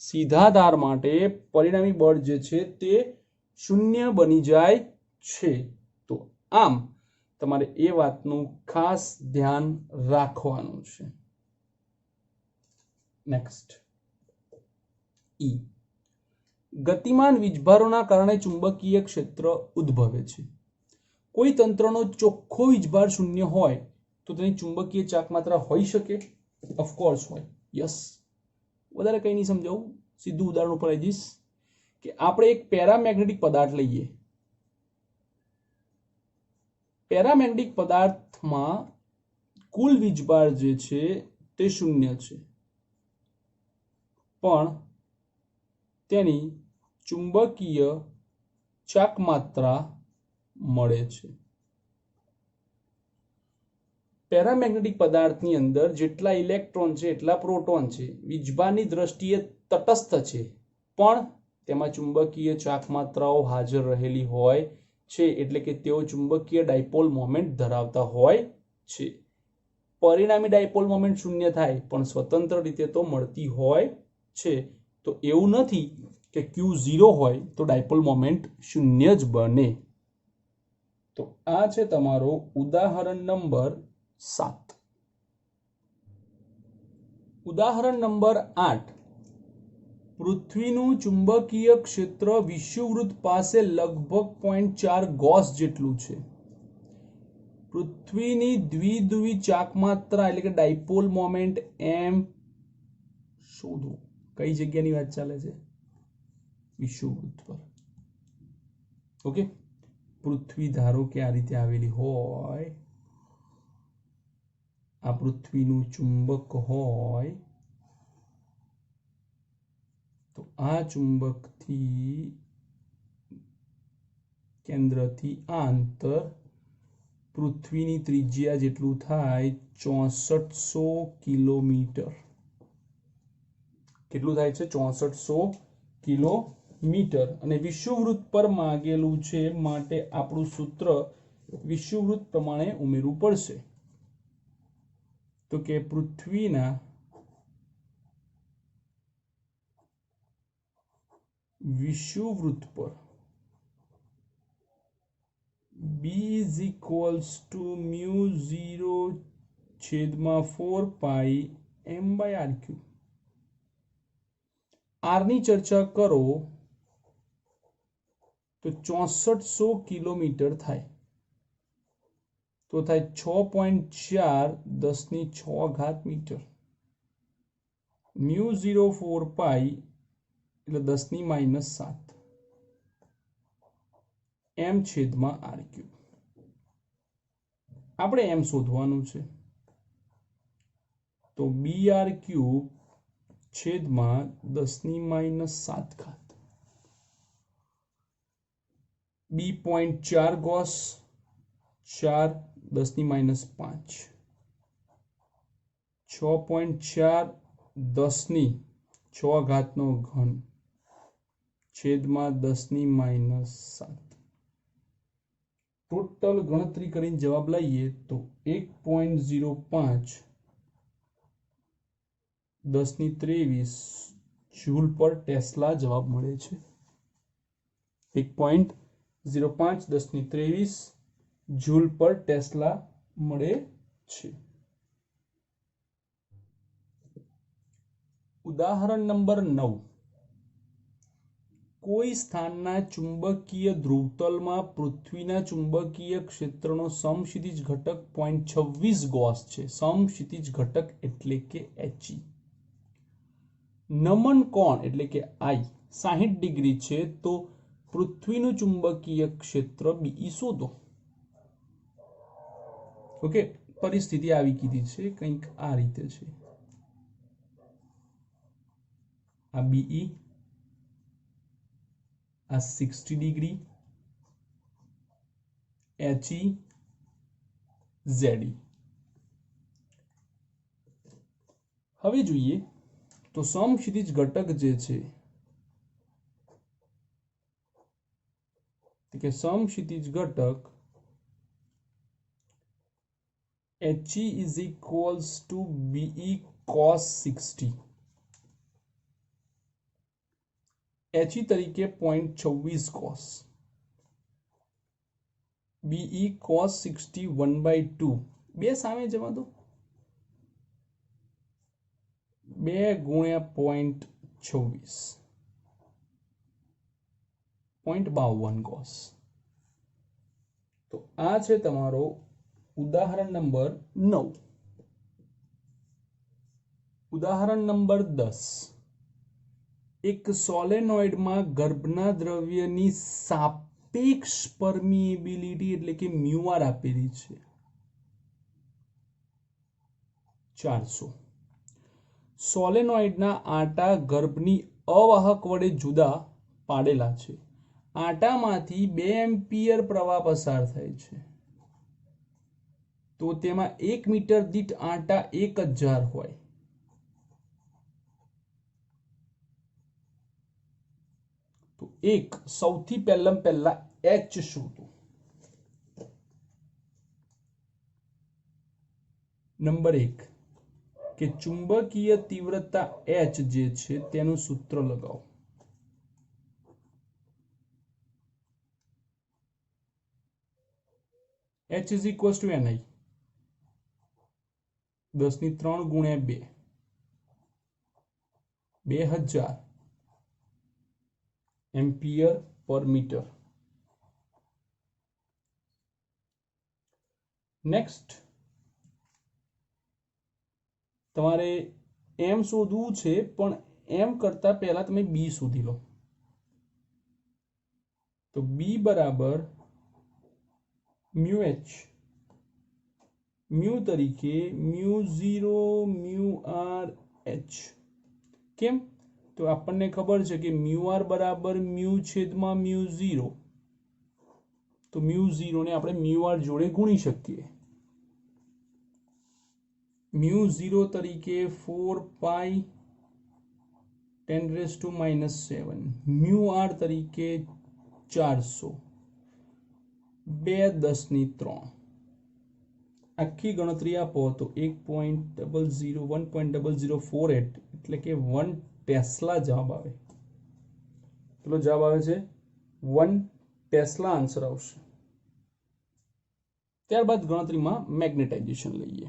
સીધા તાર માટે પરિણામી બળ જે છે તે 0 બની જાય છે. તો આમ તમારે એ વાતનું ખાસ ધ્યાન રાખવાનું છે. નેક્સ્ટ ઈ. ગતિમાન વીજભારોના કારણે ચુંબકીય ક્ષેત્ર ઉદ્ભવે છે. કોઈ તંત્રનો ચોખ્ખો વીજભાર 0 હોય તો તેની ચુંબકીય ચાકમાત્રા હોઈ શકે? ઓફકોર્સ હોય. યસ. વધારે કંઈ નહીં સમજાવું, સીધું ઉદાહરણ ઉપર આવી જઈશ કે આપણે એક પેરામેગ્નેટિક પદાર્થ લઈએ. પેરામેગ્નેટિક પદાર્થમાં કુલ વીજભાર જે છે તે 0 છે, પણ તેની ચુંબકીય ચાકમાત્રા મળે છે. પેરામેગ્નેટિક પદાર્થની અંદર જેટલા ઇલેક્ટ્રોન છે એટલા પ્રોટોન છે, વીજભારની દ્રષ્ટિએ તટસ્થ છે, પણ તેમાં ચુંબકીય ચાકમાત્રાઓ હાજર રહેલી હોય છે, એટલે કે તેઓ ચુંબકીય ડાયપોલ મોમેન્ટ ધરાવતા હોય છે. પરિણામી ડાયપોલ મોમેન્ટ 0 થાય પણ સ્વતંત્ર રીતે તો મળતી હોય છે. તો એવું નથી કે Q0 હોય તો ડાયપોલ મોમેન્ટ 0 જ બને. તો આ છે તમારો ઉદાહરણ નંબર 7. ઉદાહરણ નંબર 8. પૃથ્વીનું ચુંબકીય ક્ષેત્ર વિષુવવૃત્ત પાસે લગભગ 0.4 ગોસ જેટલું છે. પૃથ્વીની દ્વિધ્રુવી ચાકમાત્રા એટલે કે ડાયપોલ મોમેન્ટ m શોધો. કઈ જગ્યાની વાત ચાલે છે? વિષુવવૃત્ત પર. ઓકે, પૃથ્વી ધારો કે આ રીતે આવેલી હોય, આ પૃથ્વીનું ચુંબક હોય, તો આ ચુંબકથી કેન્દ્રથી આ અંતર પૃથ્વીની ત્રિજ્યા જેટલું થાય 6400 કિલોમીટર. કેટલું થાય છે? 6400 કિલોમીટર. અને વિષુવવૃત્ત પર માંગેલું છે માટે આપણું સૂત્ર વિષુવવૃત્ત પ્રમાણે ઉમેરવું પડશે. તો કે પૃથ્વીના વિષુવવૃત્ત પર B is equals to μ0 છેદમાં 4 પાઈ m by r cube. r ની ચર્ચા કરો તો 6400 કિલોમીટર થાય. તો થાય 6.4 10⁶ મીટર. μ0 4 પાઈ એટલે 10⁻⁷ m છેદમાં r ક્યુબ. આપણે m શોધવાનું છે. તો br ક્યુબ છેદમાં 10⁻⁷. b.4 Gauss 4 10⁻⁵. 6.4 10⁶ છેદમાં 10⁻⁷. ટોટલ ગણતરી કરીને જવાબ લઈએ તો 1.05 10⁻23 જૂલ પર ટેસ્લા જવાબ મળે છે. 1.05 10⁻23 જૂલ પર ટેસ્લા મળે છે. ઉદાહરણ નંબર 9. કોઈ સ્થાનના ચુંબકીય ધ્રુવતલમાં પૃથ્વીના ચુંબકીય ક્ષેત્રનો સમક્ષિતિજ ઘટક 0.26 ગોસ છે. સમક્ષિતિજ ઘટક એટલે કે He. નમન કોણ એટલે કે I 60 ડિગ્રી છે તો પૃથ્વીનું ચુંબકીય ક્ષેત્ર Be શોધો. ઓકે, પરિસ્થિતિ આવી કીધી છે, કંઈક આ રીતે છે. આ Be, આ 60 ડિગ્રી, He, Ze. હવે જોઈએ તો સમક્ષિતિજ ઘટક જે છે કે સમક્ષિતિજ ઘટક He is equals to Be cos 60. He તરીકે 0.26 cos. Be cos 60 1/2. બે સામે જવા દો. 2 ગુણ્યા 0.26 0.52 cos. તો આ છે તમારો ઉદાહરણ નંબર 9. ઉદાહરણ નંબર 10. એક સોલેનોઇડમાં ગર્ભના દ્રવ્યની સાપેક્ષ પરમિએબિલિટી એટલે કે μr આપેલી છે 400. સોલેનોઇડના આંટા ગર્ભની અવાહક વડે જુદા પાડેલા છે. આંટામાંથી 2 એમ્પિયર પ્રવાહ પસાર થાય છે. તો તેમાં 1 મીટર દીઠ આંટા 1000 હોય. તો સૌથી પહેલા H શોધો. નંબર 1 કે ચુંબકીય તીવ્રતા H જે છે તેનું સૂત્ર લગાવો. H is equals to Ni 10⁻³ ગુણ્યા 2 2000 એમ્પિયર પર મીટર. નેક્સ્ટ તમારે m શોધવું છે પણ m કરતા પહેલા તમે b શોધી લો. તો b બરાબર μh તરીકે μ0 μr h. કેમ? તો આપણને ખબર છે કે μr બરાબર μ છેદમાં μ0 તો મ્યુ 0 ને આપણે મ્યુ આર જોડે ગુણી શકીએ. મ્યુ 0 તરીકે 4 પાઈ 10⁻⁻7, મ્યુ આર તરીકે 400, 2 10⁻³ આખી ગણતરી આપો તો 1.048 એટલે કે 1 ટેસ્લા જવાબ આવે. કેટલો જવાબ આવે છે? 1 ટેસ્લા આન્સર આવશે. ત્યારબાદ ગણતરીમાં મેગ્નેટાઇઝેશન લઈએ.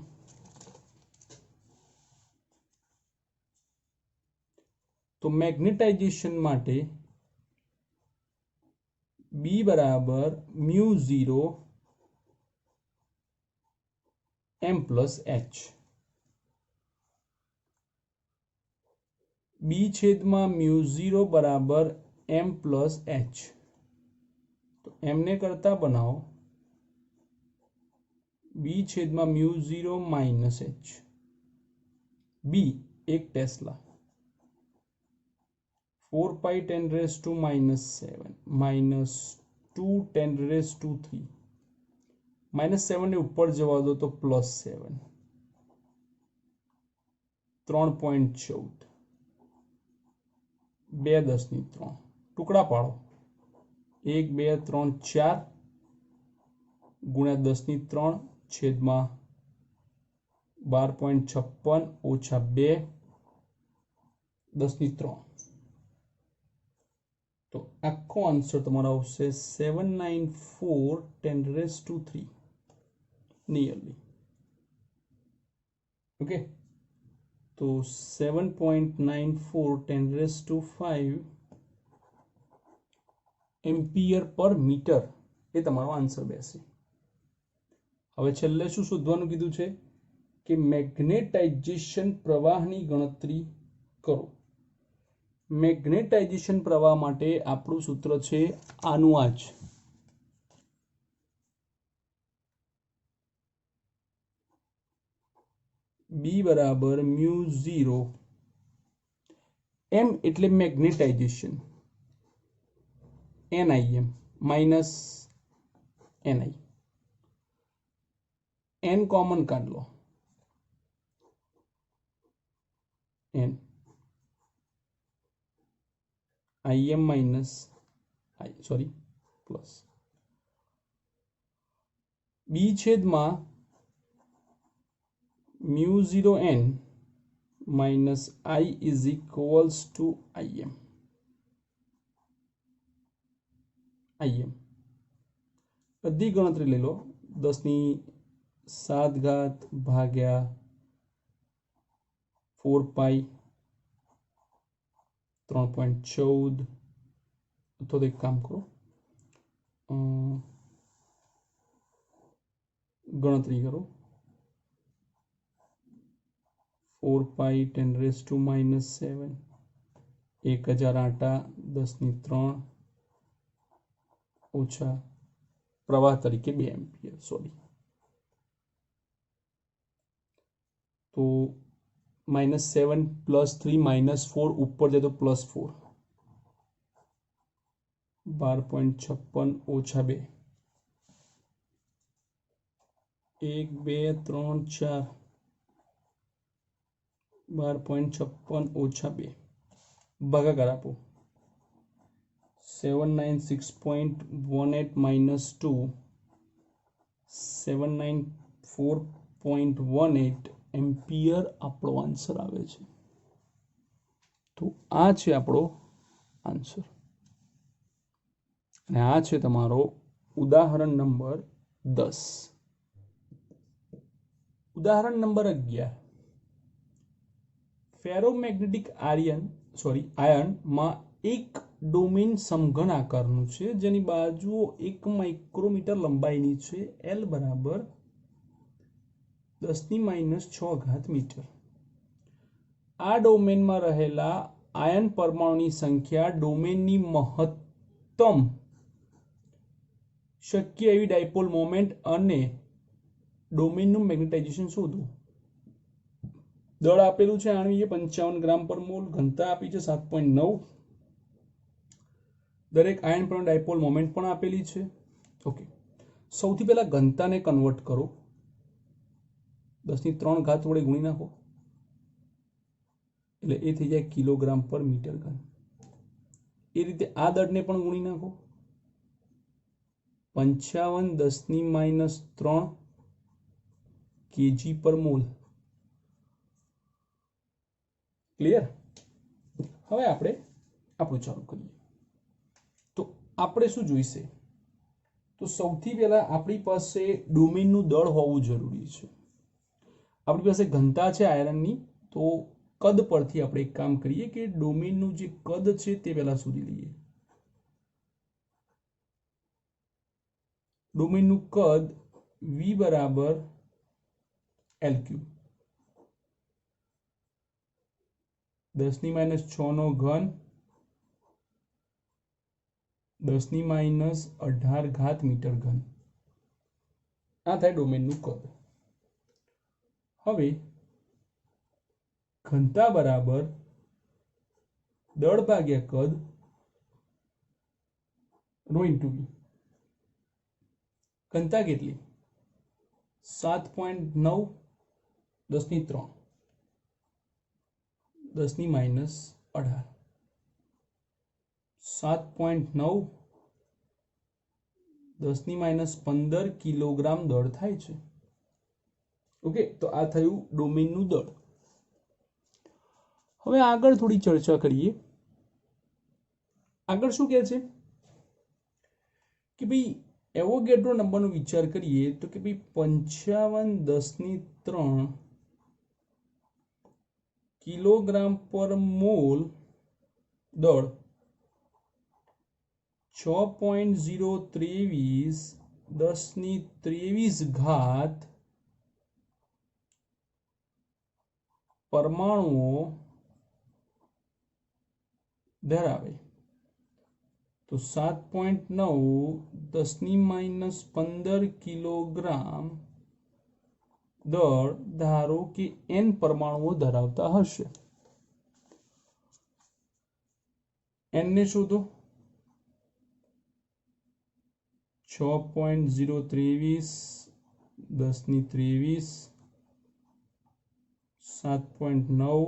તો મેગ્નેટાઇઝેશન માટે B બરાબર mu 0 m plus h. B છેદમાં મ્યુ 0 બરાબર m પ્લસ h. તો m ને કરતા બનાવો B છેદમાં mu 0 minus h. B 1 tesla, 4 પાઈ 10⁻⁻7 માઇનસ 2 10⁻³ -7 ને ઉપર જવા દો તો +7, 3.14, 2 10⁻³ ટુકડા પાડો 1 2 3 4 ગુણ્યા 10⁻³ છેદમાં 12.56 ઓછા 2 10⁻³. તો આખો આન્સર તમારો આવશે 794 10⁻³ નિયરલી. ઓકે, તો 7.94 10⁻⁵ એમ્પિયર પર મીટર એ તમારો આન્સર બેસે. હવે છેલ્લે શું શોધવાનું કીધું છે કે મેગ્નેટાઇઝેશન પ્રવાહની ગણતરી કરો. મેગ્નેટાઇઝેશન પ્રવાહ માટે આપણું સૂત્ર છે આનું આ જ. B બરાબર મ્યુ 0 m એટલે magnetisation, NIM minus NI, n common કાઢ લો, n IM minus plus B છેદમાં mu 0 n minus I is equals to IM. બધી ગણતરી લઈ લો. 10⁻⁷ ભાગ્યા 4 પાઈ 3.14, તો એક કામ કરો ગણતરી કરો 4 પાઈ 10⁻⁻7 1008 10⁻³ ઓછા પ્રવાહ તરીકે 2 એમ્પિયર. તો -7 +3 -4 ઉપર જાય તો +4, 12.56 ઓછા 2, 1 2 3 4, 12.56 ઓછા 2 ભાગાકાર આપો 796.18 માઇનસ 2, 794.18 એમ્પિયર આપણો આન્સર આવે છે. તો આ છે આપણો આન્સર અને આ છે તમારો ઉદાહરણ નંબર 10. ઉદાહરણ નંબર 11, ફેરોમેગ્નેટિક આયનમાં એક ડોમેન સમઘન આકારનું છે જેની બાજુઓ 1 માઇક્રોમીટર લંબાઈની છે. L બરાબર 10⁻⁶ મીટર. આ ડોમેનમાં રહેલા આયન પરમાણુની સંખ્યા ડોમેનની મહત્તમ શક્ય એવી ડાયપોલ મોમેન્ટ અને ડોમેનનું મેગ્નેટાઇઝેશન શોધો. દળ આપેલું છે આણ્વીય 55 ગ્રામ પર મોલ, ઘનતા આપી છે 7.9, દરેક આયન પરમાણુ ડાયપોલ મોમેન્ટ પણ આપેલી છે. ओके, સૌથી પહેલા ઘનતાને કન્વર્ટ કરો, 10³ વડે ગુણી નાખો એટલે એ થઈ જાય કિલોગ્રામ પર મીટર ઘન। એ રીતે આ દળને પણ ગુણી નાખો, 55 10⁻³ કેજી પર મોલ। ક્લિયર? હવે આપણે આપણું ચાલુ કરીએ। તો આપણે શું જોઈશે? તો સૌથી પહેલા આપણી પાસે ડોમેનનું દળ હોવું જરૂરી છે। આપણી પાસે ઘનતા છે આયરનની, તો કદ પરથી આપણે એક કામ કરીએ કે ડોમેનનું જે કદ છે તે પહેલા શોધી લઈએ। ડોમેનનું કદ V બરાબર L3, 10⁻⁶ નો ઘન 10⁻18 મીટર ઘન। આ થાય ડોમેનનું કદ। હવે ઘનતા બરાબર દળ ભાગ્યા કદ રો ઇન્ટુ V। ઘનતા કેટલી? 7.9 10⁻³ 10⁻18 7.9 10⁻15 કિલોગ્રામ દળ થાય છે। ઓકે, તો આ થયું ડોમેનનું દળ। હવે આગળ થોડી ચર્ચા કરીએ। આગળ શું કહે છે કે ભાઈ એવોગેડ્રો નંબરનો વિચાર કરીએ તો કે ભાઈ 55 10⁻³ કિલોગ્રામ પર મોલ દળ 6.023 10⁻23 પરમાણુઓ ધરાવે। તો 7.9 10⁻15 કિલોગ્રામ દળ ધારો કે n પરમાણુઓ ધરાવતા હશે। n ને શોધો, 6.023 10⁻23 7.9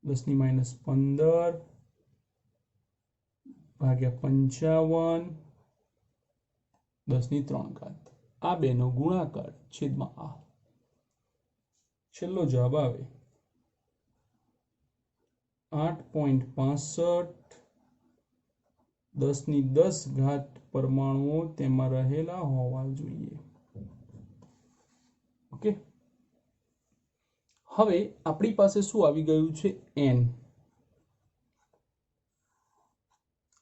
10⁻15 ભાગ્યા 55 10⁻³ આ બેનો ગુણાકાર છેદમાં આ, છેલ્લો જવાબ આવે 8.65 10⁻10 પરમાણુઓ તેમાં રહેલા હોવા જોઈએ। ઓકે, હવે આપણી પાસે શું આવી ગયું છે? n।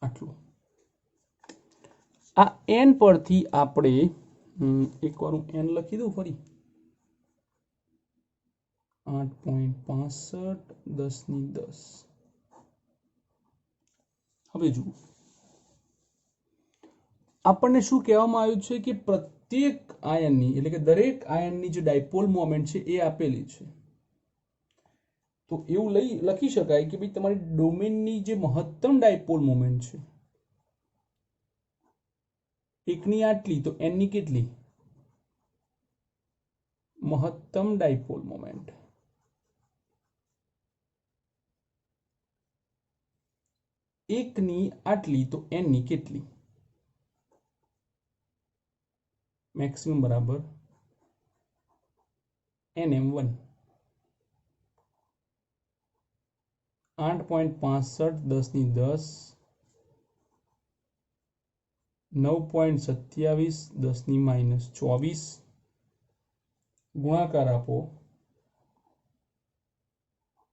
આટલું આ n પરથી આપણે એકવાર હું n લખી દઉં ફરી, 8.65 10⁻10। હવે જુઓ, આપણને શું કહેવામાં આવ્યું છે કે પ્રત્યેક આયનની એટલે કે દરેક આયનની જે ડાયપોલ મોમેન્ટ છે એ આપેલી છે। તો એવું લખી શકાય કે ભાઈ તમારી ડોમેનની જે મહત્તમ ડાયપોલ મોમેન્ટ છે એકની આટલી, તો n ની કેટલી? મહત્તમ ડાયપોલ મોમેન્ટ એકની આટલી, તો n ની કેટલી? મેક્સિમમ બરાબર nm1। 8.65 10⁻10 9.27 10⁻24 ગુણાકાર આપો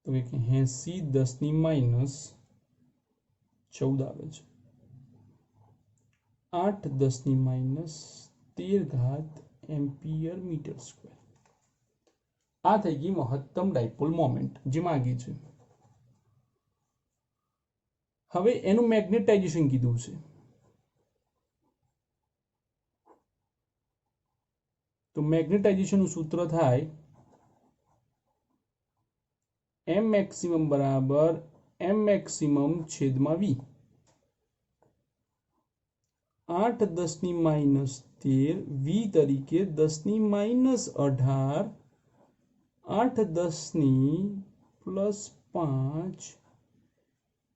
તો 80 10⁻14 આવે છે। 8 10⁻13 એમ્પિયર મીટર સ્ક્વેર। આ થઈ ગઈ મહત્તમ ડાયપોલ મોમેન્ટ જે માંગી છે। હવે એનું મેગ્નેટાઇઝેશન કીધું છે, તો મેગ્નેટાઇઝેશનનું સૂત્ર થાય m મેક્સિમમ બરાબર m મેક્સિમમ છેદમાં v। 8 10 ની -13 v તરીકે 10 ની -18 8 10 ની +5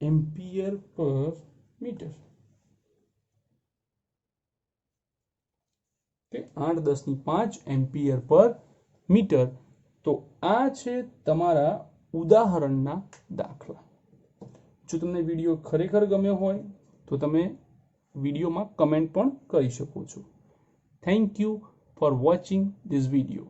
એમ્પિયર પર મીટર। 8 10 ની 5 એમ્પિયર પર મીટર। તો આ છે તમારા ઉદાહરણના દાખલા। જો તમને વિડીયો ખરેખર ગમ્યો હોય તો તમે વિડીયોમાં કમેન્ટ પણ કરી શકો છો। Thank you for watching this video.